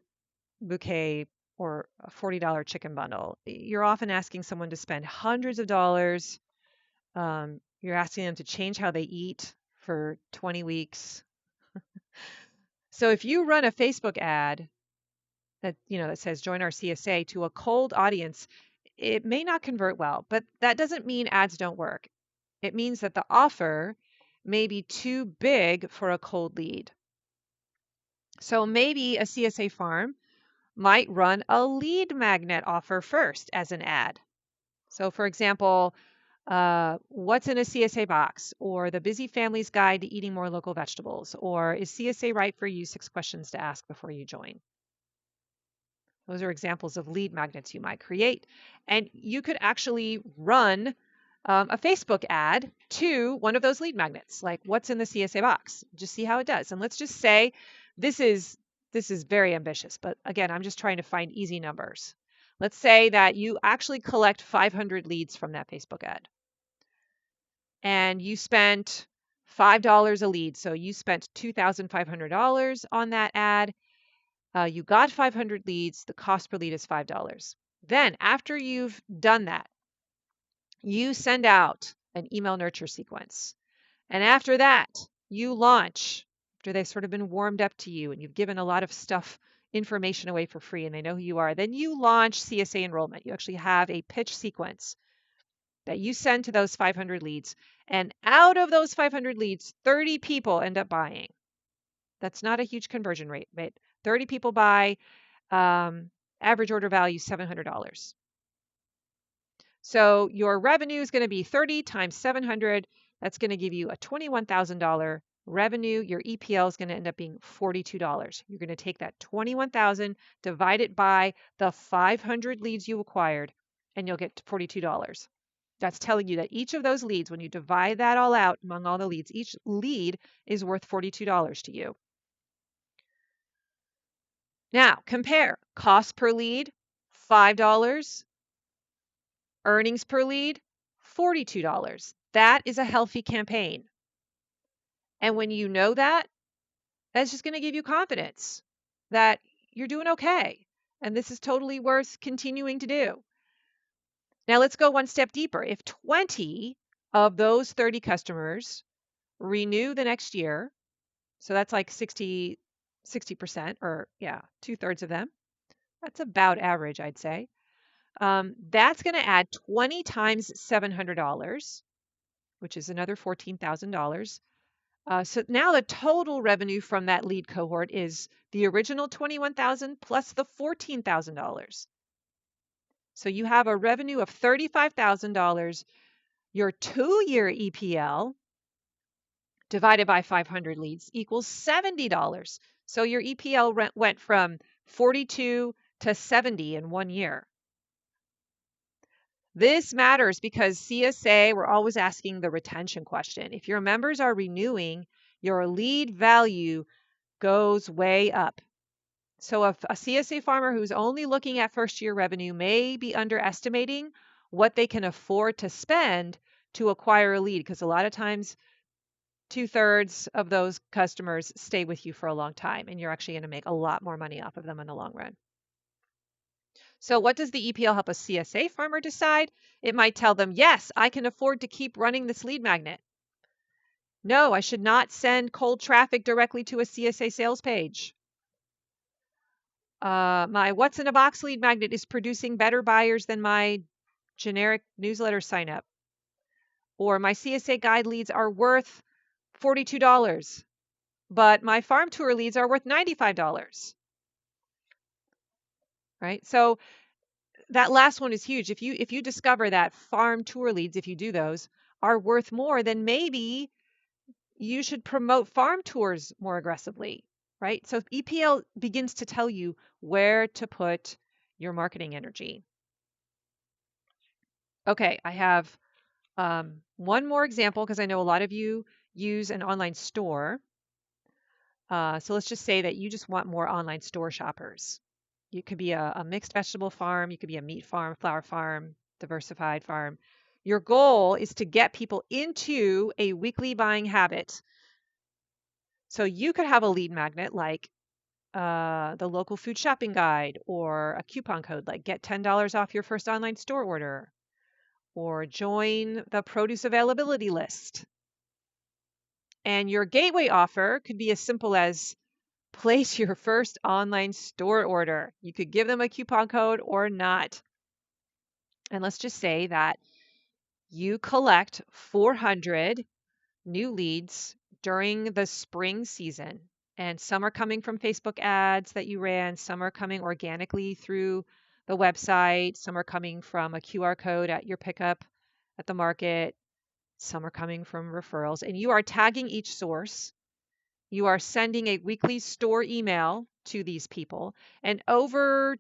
bouquet or a $40 chicken bundle. You're often asking someone to spend hundreds of dollars. You're asking them to change how they eat for 20 weeks. So if you run a Facebook ad that says join our CSA to a cold audience, it may not convert well, but that doesn't mean ads don't work. It means that the offer may be too big for a cold lead. So maybe a CSA farm might run a lead magnet offer first as an ad. So for example, what's in a CSA box, or the Busy Family's Guide to Eating More Local Vegetables, or is CSA right for you? 6 questions to ask before you join. Those are examples of lead magnets you might create. And you could actually run a Facebook ad to one of those lead magnets, like what's in the CSA box. Just see how it does. And let's just say this is very ambitious, but again, I'm just trying to find easy numbers. Let's say that you actually collect 500 leads from that Facebook ad. And you spent $5 a lead. So you spent $2,500 on that ad. You got 500 leads. The cost per lead is $5. Then after you've done that, you send out an email nurture sequence. And after that, you launch, after they've sort of been warmed up to you and you've given a lot of information away for free and they know who you are, then you launch CSA enrollment. You actually have a pitch sequence that you send to those 500 leads. And out of those 500 leads, 30 people end up buying. That's not a huge conversion rate, but 30 people buy, average order value $700. So your revenue is going to be 30 times 700. That's going to give you a $21,000 revenue. Your EPL is going to end up being $42. You're going to take that 21,000, divide it by the 500 leads you acquired, and you'll get $42. That's telling you that each of those leads, when you divide that all out among all the leads, each lead is worth $42 to you. Now, compare cost per lead, $5, earnings per lead, $42. That is a healthy campaign. And when you know that, that's just going to give you confidence that you're doing okay. And this is totally worth continuing to do. Now, let's go one step deeper. If 20 of those 30 customers renew the next year, so that's like 60%, or 2/3 of them. That's about average, I'd say. That's going to add 20 times $700, which is another $14,000. So now the total revenue from that lead cohort is the original $21,000 plus the $14,000. So you have a revenue of $35,000. Your 2-year EPL divided by 500 leads equals $70. So your EPL went from 42 to 70 in 1 year. This matters because CSA, we're always asking the retention question. If your members are renewing, your lead value goes way up. So if a CSA farmer who's only looking at first-year revenue may be underestimating what they can afford to spend to acquire a lead, because a lot of times 2/3 of those customers stay with you for a long time, and you're actually going to make a lot more money off of them in the long run. So what does the EPL help a CSA farmer decide? It might tell them, yes, I can afford to keep running this lead magnet. No, I should not send cold traffic directly to a CSA sales page. My What's in a Box lead magnet is producing better buyers than my generic newsletter sign up. Or my CSA guide leads are worth $42, but my farm tour leads are worth $95. Right? So that last one is huge. If you discover that farm tour leads, if you do those, are worth more, then maybe you should promote farm tours more aggressively, right? So EPL begins to tell you where to put your marketing energy. Okay, I have one more example because I know a lot of you use an online store. So let's just say that you just want more online store shoppers. You could be a mixed vegetable farm, you could be a meat farm, flower farm, diversified farm. Your goal is to get people into a weekly buying habit. So you could have a lead magnet like the local food shopping guide, or a coupon code like get $10 off your first online store order, or join the produce availability list. And your gateway offer could be as simple as place your first online store order. You could give them a coupon code or not. And let's just say that you collect 400 new leads during the spring season. And some are coming from Facebook ads that you ran, some are coming organically through the website, some are coming from a QR code at your pickup at the market, some are coming from referrals. And you are tagging each source. You are sending a weekly store email to these people. And over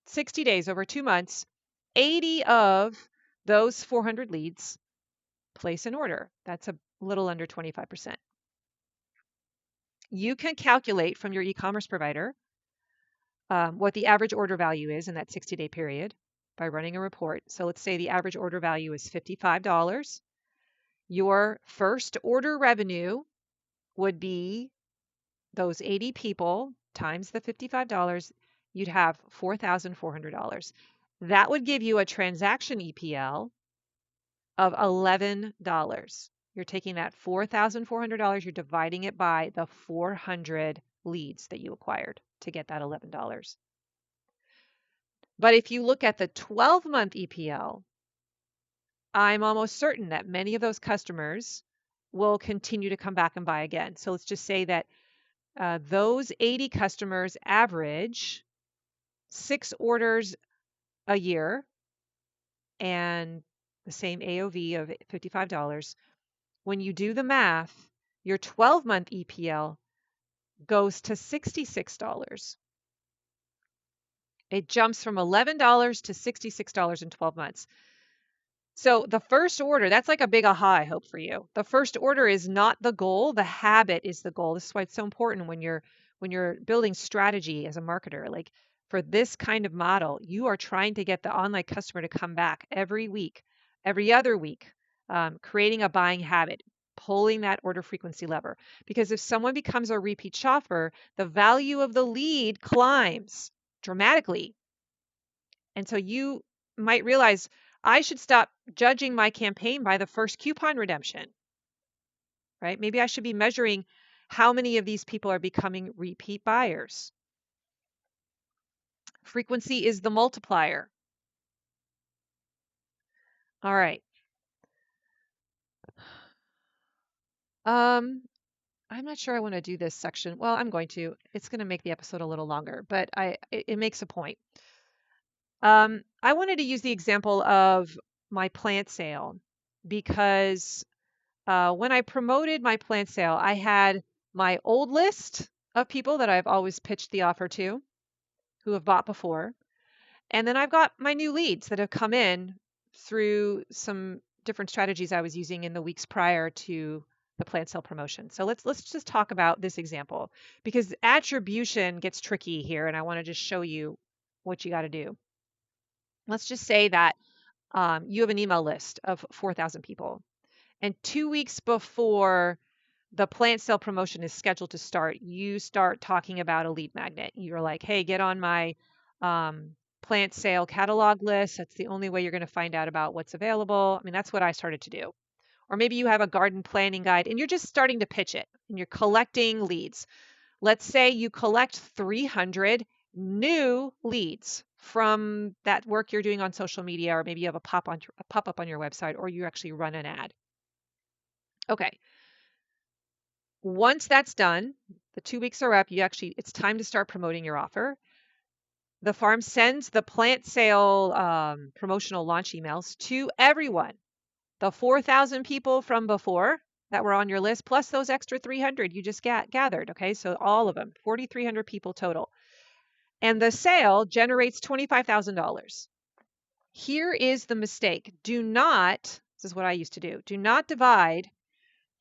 60 days, over 2 months, 80 of those 400 leads place an order. That's a little under 25%. You can calculate from your e-commerce provider what the average order value is in that 60-day period by running a report. So let's say the average order value is $55. Your first order revenue would be those 80 people times the $55. You'd have $4,400. That would give you a transaction EPL of $11. You're taking that $4,400, you're dividing it by the 400 leads that you acquired to get that $11. But if you look at the 12-month EPL, I'm almost certain that many of those customers will continue to come back and buy again. So let's just say that those 80 customers average 6 orders a year and the same AOV of $55. When you do the math, your 12-month EPL goes to $66. It jumps from $11 to $66 in 12 months. So the first order, that's like a big aha, I hope, for you. The first order is not the goal, the habit is the goal. This is why it's so important when you're building strategy as a marketer. Like for this kind of model, you are trying to get the online customer to come back every week, every other week, creating a buying habit, pulling that order frequency lever. Because if someone becomes a repeat shopper, the value of the lead climbs dramatically. And so you might realize I should stop judging my campaign by the first coupon redemption, right? Maybe I should be measuring how many of these people are becoming repeat buyers. Frequency is the multiplier. All right. I'm not sure I want to do this section. Well, I'm going to. It's going to make the episode a little longer, but it makes a point. I wanted to use the example of my plant sale because when I promoted my plant sale, I had my old list of people that I've always pitched the offer to who have bought before. And then I've got my new leads that have come in through some different strategies I was using in the weeks prior to the plant sale promotion. So let's just talk about this example because attribution gets tricky here, and I want to just show you what you got to do. Let's just say that you have an email list of 4,000 people, and 2 weeks before the plant sale promotion is scheduled to start, you start talking about a lead magnet. You're like, hey, get on my plant sale catalog list. That's the only way you're going to find out about what's available. I mean, that's what I started to do. Or maybe you have a garden planning guide and you're just starting to pitch it and you're collecting leads. Let's say you collect 300 new leads from that work you're doing on social media, or maybe you have a pop-up on your website, or you actually run an ad. Okay. Once that's done, the 2 weeks are up, it's time to start promoting your offer. The farm sends the plant sale promotional launch emails to everyone. The 4,000 people from before, that were on your list, plus those extra 300 you just gathered. Okay, so all of them, 4,300 people total. And the sale generates $25,000. Here is the mistake. This is what I used to do, do not divide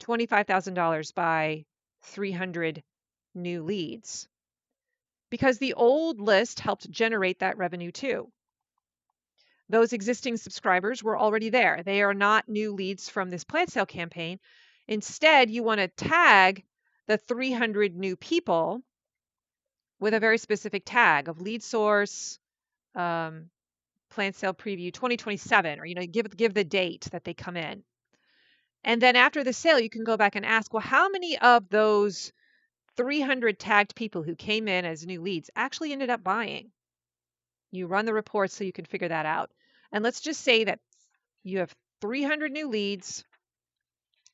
$25,000 by 300 new leads, because the old list helped generate that revenue too. Those existing subscribers were already there. They are not new leads from this plant sale campaign. Instead, you want to tag the 300 new people with a very specific tag of lead source, plant sale preview 2027, or give the date that they come in. And then after the sale, you can go back and ask, well, how many of those 300 tagged people who came in as new leads actually ended up buying? You run the reports so you can figure that out. And let's just say that you have 300 new leads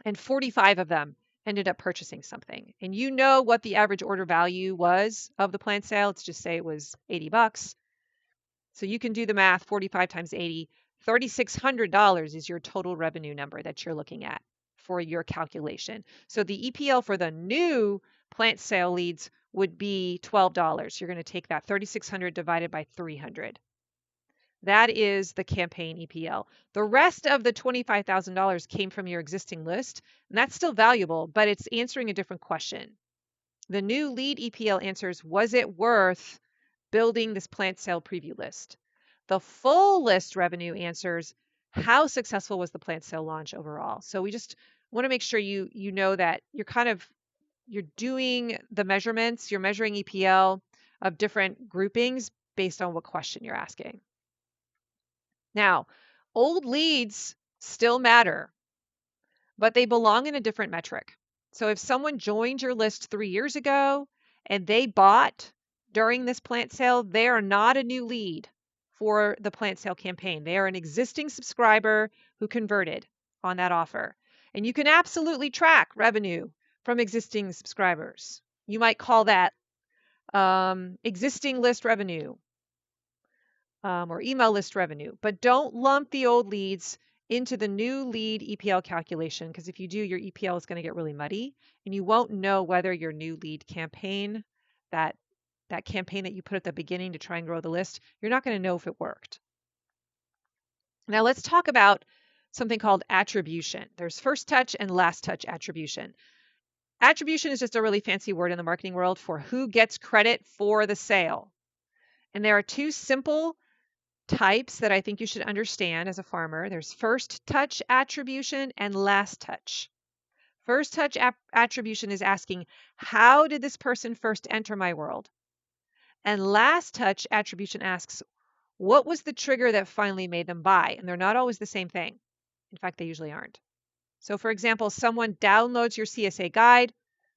and 45 of them ended up purchasing something. And you know what the average order value was of the plant sale. Let's just say it was $80. So you can do the math, 45 times 80, $3,600 is your total revenue number that you're looking at for your calculation. So the EPL for the new plant sale leads would be $12. You're going to take that 3,600 divided by 300. That is the campaign EPL. The rest of the $25,000 came from your existing list, and that's still valuable, but it's answering a different question. The new lead EPL answers, was it worth building this plant sale preview list? The full list revenue answers, how successful was the plant sale launch overall? So we just want to make sure you know that you're doing the measurements, you're measuring EPL of different groupings based on what question you're asking. Now, old leads still matter, but they belong in a different metric. So if someone joined your list 3 years ago and they bought during this plant sale, they are not a new lead for the plant sale campaign. They are an existing subscriber who converted on that offer. And you can absolutely track revenue from existing subscribers. You might call that existing list revenue or email list revenue, but don't lump the old leads into the new lead EPL calculation, because if you do, your EPL is going to get really muddy and you won't know whether your new lead campaign, that campaign that you put at the beginning to try and grow the list, you're not going to know if it worked. Now let's talk about something called attribution. There's first touch and last touch attribution. Attribution is just a really fancy word in the marketing world for who gets credit for the sale. And there are two simple types that I think you should understand as a farmer. There's first touch attribution and last touch. First touch attribution is asking, how did this person first enter my world? And last touch attribution asks, what was the trigger that finally made them buy? And they're not always the same thing. In fact, they usually aren't. So for example, someone downloads your CSA guide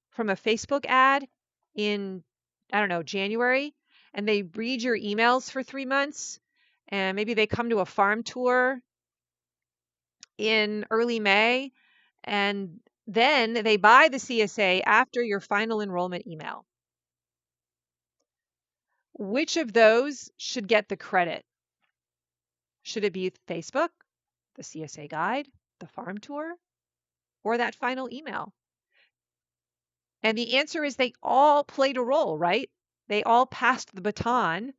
from a Facebook ad in, January, and they read your emails for 3 months, and maybe they come to a farm tour in early May, and then they buy the CSA after your final enrollment email. Which of those should get the credit? Should it be Facebook, the CSA guide, the farm tour, or that final email? And the answer is they all played a role, right? They all passed the baton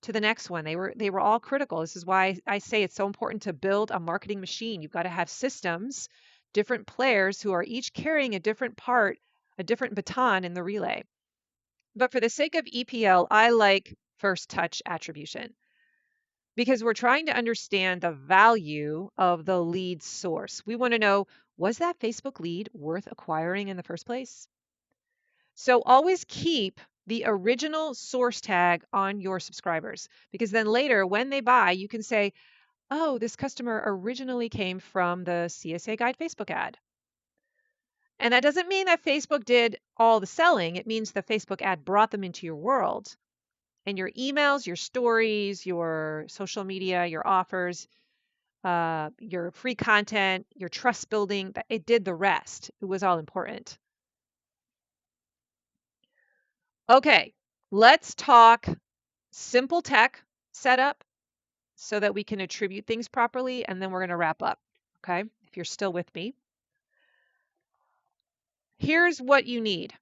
to the next one. They were all critical. This is why I say it's so important to build a marketing machine. You've got to have systems, different players who are each carrying a different part, a different baton in the relay. But for the sake of EPL, I like first touch attribution because we're trying to understand the value of the lead source. We want to know, was that Facebook lead worth acquiring in the first place? So always keep the original source tag on your subscribers, because then later when they buy, you can say, oh, this customer originally came from the CSA Guide Facebook ad. And that doesn't mean that Facebook did all the selling. It means the Facebook ad brought them into your world. And your emails, your stories, your social media, your offers, your free content, your trust building, it did the rest. It was all important. Okay, let's talk simple tech setup so that we can attribute things properly, and then we're going to wrap up, okay, if you're still with me. Here's what you need.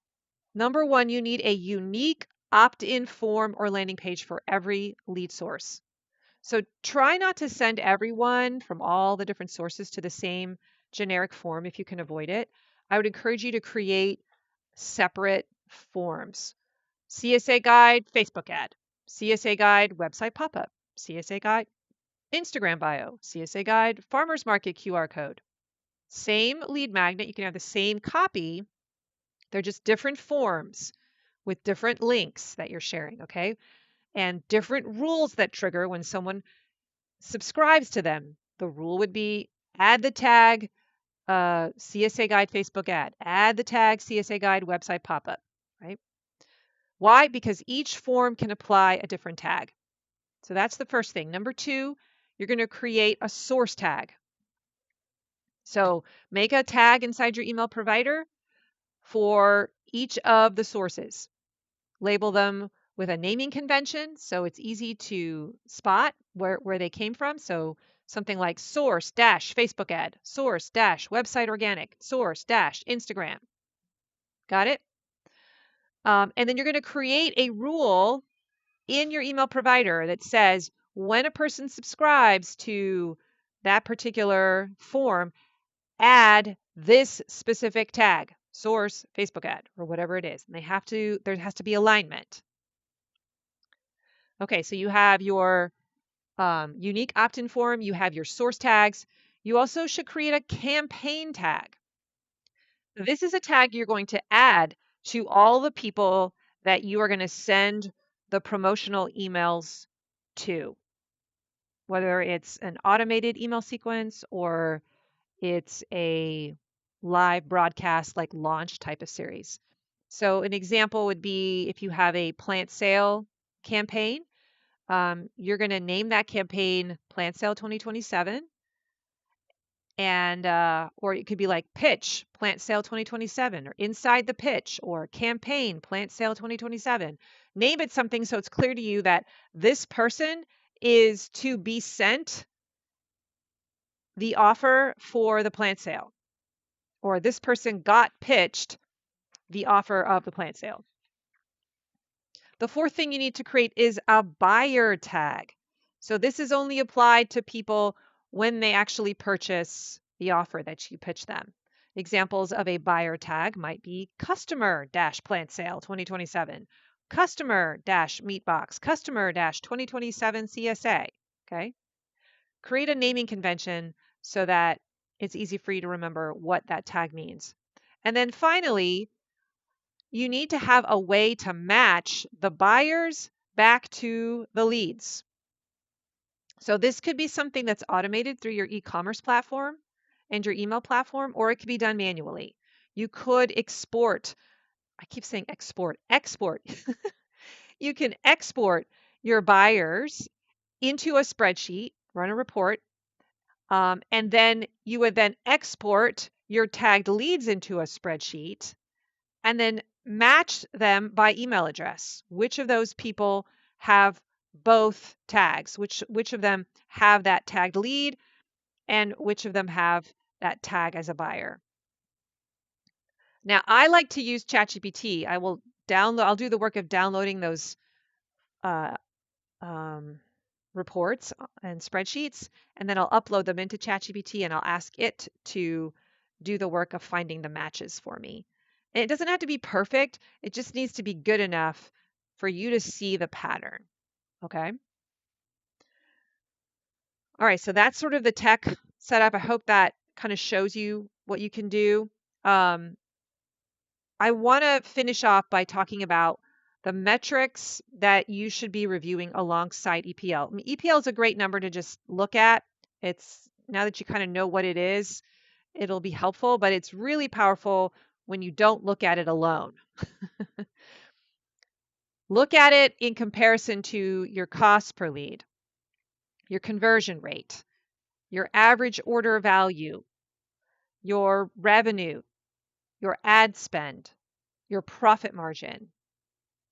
Number one, you need a unique opt-in form or landing page for every lead source. So try not to send everyone from all the different sources to the same generic form if you can avoid it. I would encourage you to create separate forms. CSA guide, Facebook ad. CSA guide, website pop-up. CSA guide, Instagram bio. CSA guide, farmer's market QR code. Same lead magnet. You can have the same copy. They're just different forms with different links that you're sharing, okay? And different rules that trigger when someone subscribes to them. The rule would be add the tag CSA guide Facebook ad, add the tag CSA guide website pop-up, right? Why? Because each form can apply a different tag. So that's the first thing. Number two, you're going to create a source tag. So make a tag inside your email provider for each of the sources. Label them with a naming convention so it's easy to spot where they came from. So something like source dash Facebook ad, source dash website organic, source dash Instagram. Got it? And then you're going to create a rule in your email provider that says when a person subscribes to that particular form, add this specific tag, source Facebook ad, or whatever it is. And there has to be alignment. Okay, so you have your unique opt-in form, you have your source tags. You also should create a campaign tag. This is a tag you're going to add to all the people that you are going to send the promotional emails to, whether it's an automated email sequence or it's a live broadcast like launch type of series. So an example would be if you have a plant sale campaign, you're going to name that campaign Plant Sale 2027. And or it could be like pitch Plant Sale 2027 or inside the pitch or campaign Plant Sale 2027. Name it something so it's clear to you that this person is to be sent the offer for the plant sale, or this person got pitched the offer of the plant sale. The fourth thing you need to create is a buyer tag. So this is only applied to people when they actually purchase the offer that you pitch them. Examples of a buyer tag might be customer-plant sale 2027, customer-meatbox, customer-2027 CSA. Okay. Create a naming convention so that it's easy for you to remember what that tag means. And then finally, you need to have a way to match the buyers back to the leads. So this could be something that's automated through your e-commerce platform and your email platform, or it could be done manually. You could export. I keep saying export. You can export your buyers into a spreadsheet, run a report, and then you would then export your tagged leads into a spreadsheet and then match them by email address. Which of those people have both tags? Which of them have that tagged lead and which of them have that tag as a buyer? Now, I like to use ChatGPT. I'll do the work of downloading those uh, reports and spreadsheets, and then I'll upload them into ChatGPT and I'll ask it to do the work of finding the matches for me. And it doesn't have to be perfect. It just needs to be good enough for you to see the pattern. Okay. All right. So that's sort of the tech setup. I hope that kind of shows you what you can do. I want to finish off by talking about the metrics that you should be reviewing alongside EPL. I mean, EPL is a great number to just look at. It's now that you kind of know what it is, it'll be helpful, but it's really powerful when you don't look at it alone. Look at it in comparison to your cost per lead, your conversion rate, your average order value, your revenue, your ad spend, your profit margin,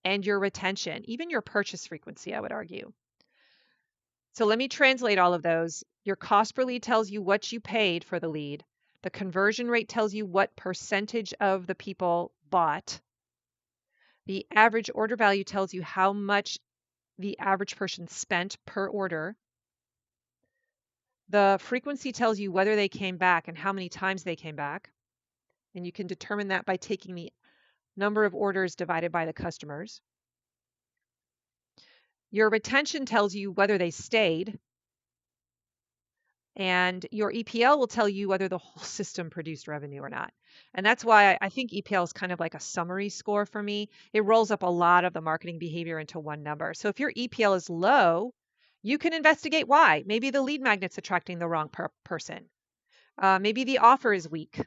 and your retention, even your purchase frequency, I would argue. So let me translate all of those. Your cost per lead tells you what you paid for the lead. The conversion rate tells you what percentage of the people bought. The average order value tells you how much the average person spent per order. The frequency tells you whether they came back and how many times they came back. And you can determine that by taking the number of orders divided by the customers. Your retention tells you whether they stayed. And your EPL will tell you whether the whole system produced revenue or not. And that's why I think EPL is kind of like a summary score for me. It rolls up a lot of the marketing behavior into one number. So if your EPL is low, you can investigate why. Maybe the lead magnet's attracting the wrong person. Maybe the offer is weak.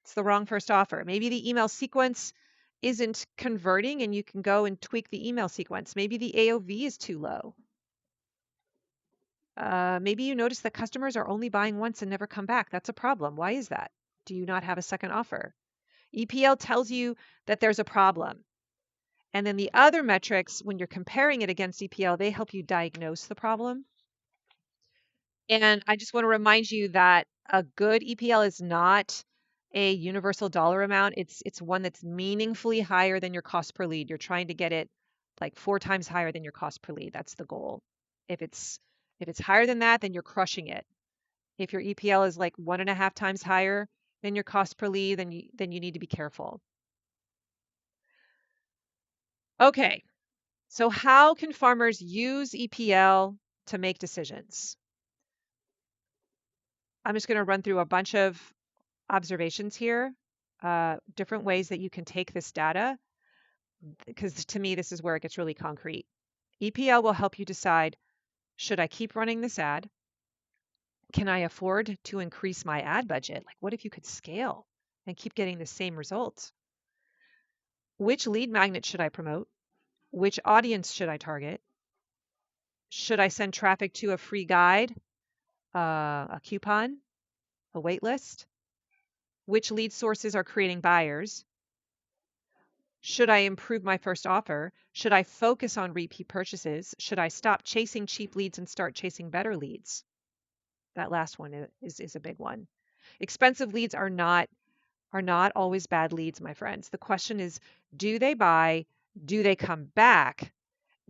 It's the wrong first offer. Maybe the email sequence isn't converting and you can go and tweak the email sequence. Maybe the AOV is too low. Maybe you notice that customers are only buying once and never come back. That's a problem. Why is that? Do you not have a second offer? EPL tells you that there's a problem. And then the other metrics, when you're comparing it against EPL, they help you diagnose the problem. And I just want to remind you that a good EPL is not a universal dollar amount. It's one that's meaningfully higher than your cost per lead. You're trying to get it like 4 times higher than your cost per lead. That's the goal. If it's higher than that, then you're crushing it. If your EPL is like 1.5 times higher than your cost per lead, then you need to be careful. Okay, so how can farmers use EPL to make decisions? I'm just going to run through a bunch of observations here, different ways that you can take this data, because to me, this is where it gets really concrete. EPL will help you decide, should I keep running this ad? Can I afford to increase my ad budget? Like, what if you could scale and keep getting the same results? Which lead magnet should I promote? Which audience should I target? Should I send traffic to a free guide, a coupon, a wait list? Which lead sources are creating buyers? Should I improve my first offer? Should I focus on repeat purchases? Should I stop chasing cheap leads and start chasing better leads? That last one is a big one. Expensive leads are not always bad leads, my friends. The question is, do they buy? Do they come back?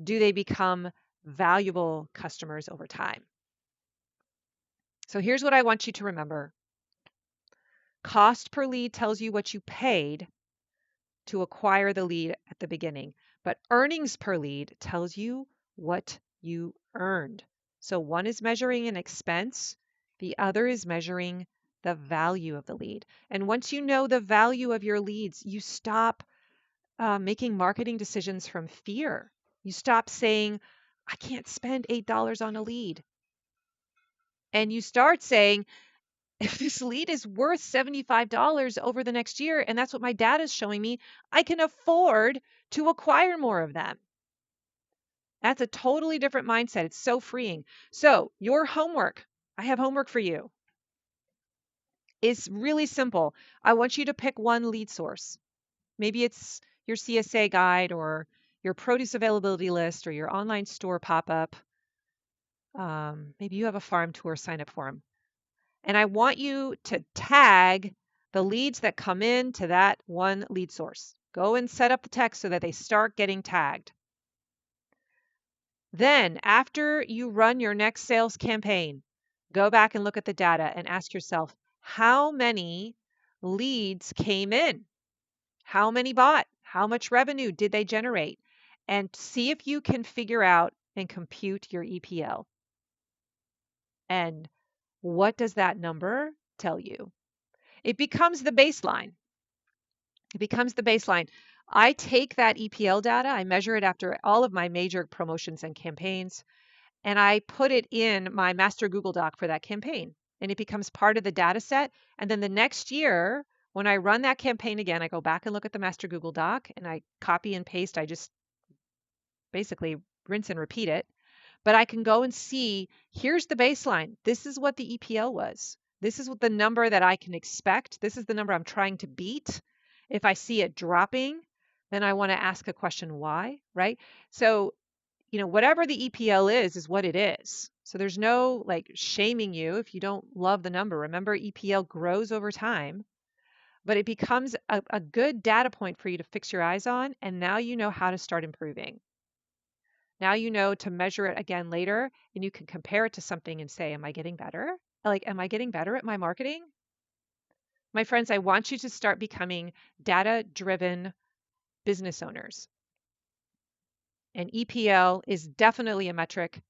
Do they become valuable customers over time? So here's what I want you to remember. Cost per lead tells you what you paid to acquire the lead at the beginning, but earnings per lead tells you what you earned. So one is measuring an expense, the other is measuring the value of the lead. And once you know the value of your leads, you stop making marketing decisions from fear. You stop saying, I can't spend $8 on a lead. And you start saying, if this lead is worth $75 over the next year, and that's what my data is showing me, I can afford to acquire more of them. That's a totally different mindset. It's so freeing. So your homework, I have homework for you, is really simple. I want you to pick one lead source. Maybe it's your CSA guide or your produce availability list or your online store pop-up. Maybe you have a farm tour sign up form. And I want you to tag the leads that come in to that one lead source. Go and set up the text so that they start getting tagged. Then, after you run your next sales campaign, go back and look at the data and ask yourself, how many leads came in? How many bought? How much revenue did they generate? And see if you can figure out and compute your EPL. And what does that number tell you? It becomes the baseline. It becomes the baseline. I take that EPL data, I measure it after all of my major promotions and campaigns, and I put it in my master Google Doc for that campaign. And it becomes part of the data set. And then the next year, when I run that campaign again, I go back and look at the master Google Doc and I copy and paste. I just basically rinse and repeat it. But I can go and see, here's the baseline. This is what the EPL was. This is what the number that I can expect. This is the number I'm trying to beat. If I see it dropping, then I want to ask a question, why, right? So, whatever the EPL is what it is. So there's no like shaming you if you don't love the number. Remember, EPL grows over time, but it becomes a good data point for you to fix your eyes on. And now you know how to start improving. Now you know to measure it again later, and you can compare it to something and say, am I getting better? Like, am I getting better at my marketing? My friends, I want you to start becoming data driven business owners. And EPL is definitely a metric,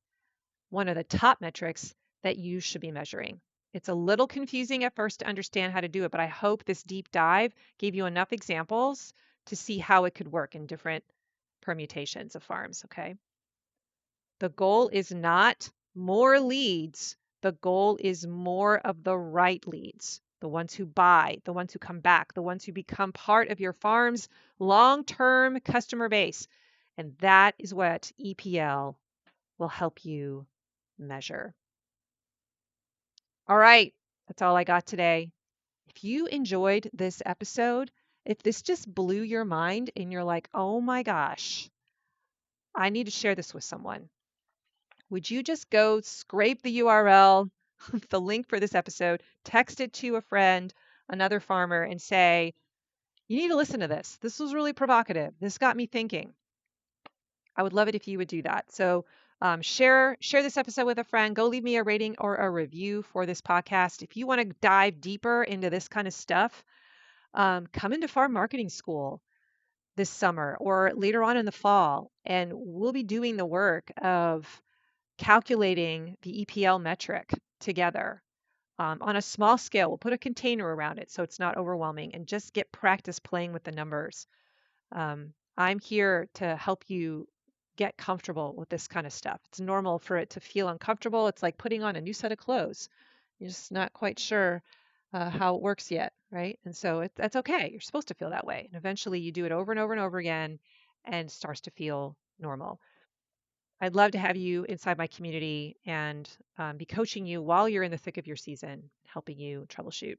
one of the top metrics that you should be measuring. It's a little confusing at first to understand how to do it, but I hope this deep dive gave you enough examples to see how it could work in different permutations of farms, okay? The goal is not more leads. The goal is more of the right leads, the ones who buy, the ones who come back, the ones who become part of your farm's long-term customer base. And that is what EPL will help you measure. All right, that's all I got today. If you enjoyed this episode, if this just blew your mind and you're like, oh my gosh, I need to share this with someone, would you just go scrape the URL, the link for this episode, text it to a friend, another farmer, and say, you need to listen to this. This was really provocative. This got me thinking. I would love it if you would do that. So share this episode with a friend. Go leave me a rating or a review for this podcast. If you want to dive deeper into this kind of stuff, come into farm marketing school this summer or later on in the fall, and we'll be doing the work of calculating the EPL metric together on a small scale. We'll put a container around it so it's not overwhelming and just get practice playing with the numbers. I'm here to help you get comfortable with this kind of stuff. It's normal for it to feel uncomfortable. It's like putting on a new set of clothes. You're just not quite sure how it works yet, right? And so that's okay. You're supposed to feel that way. And eventually you do it over and over and over again and it starts to feel normal. I'd love to have you inside my community and be coaching you while you're in the thick of your season, helping you troubleshoot.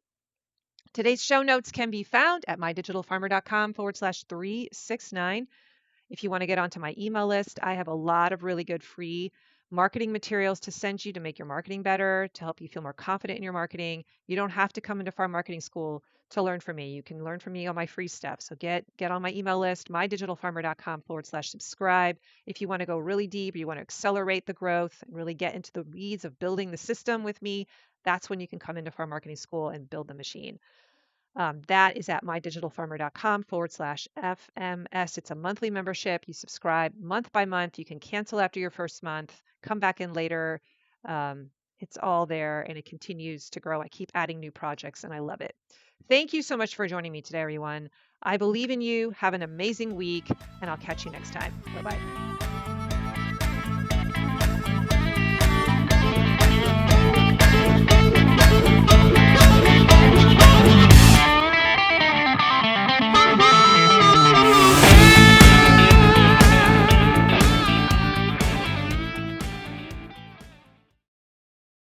Today's show notes can be found at mydigitalfarmer.com/369. If you want to get onto my email list, I have a lot of really good free marketing materials to send you to make your marketing better, to help you feel more confident in your marketing. You don't have to come into farm marketing school to learn from me. You can learn from me on my free stuff. So get on my email list, mydigitalfarmer.com/subscribe. If you want to go really deep, or you want to accelerate the growth and really get into the weeds of building the system with me, that's when you can come into farm marketing school and build the machine. That is at mydigitalfarmer.com/FMS. It's a monthly membership. You subscribe month by month. You can cancel after your first month, come back in later. It's all there and it continues to grow. I keep adding new projects and I love it. Thank you so much for joining me today, everyone. I believe in you. Have an amazing week and I'll catch you next time. Bye-bye.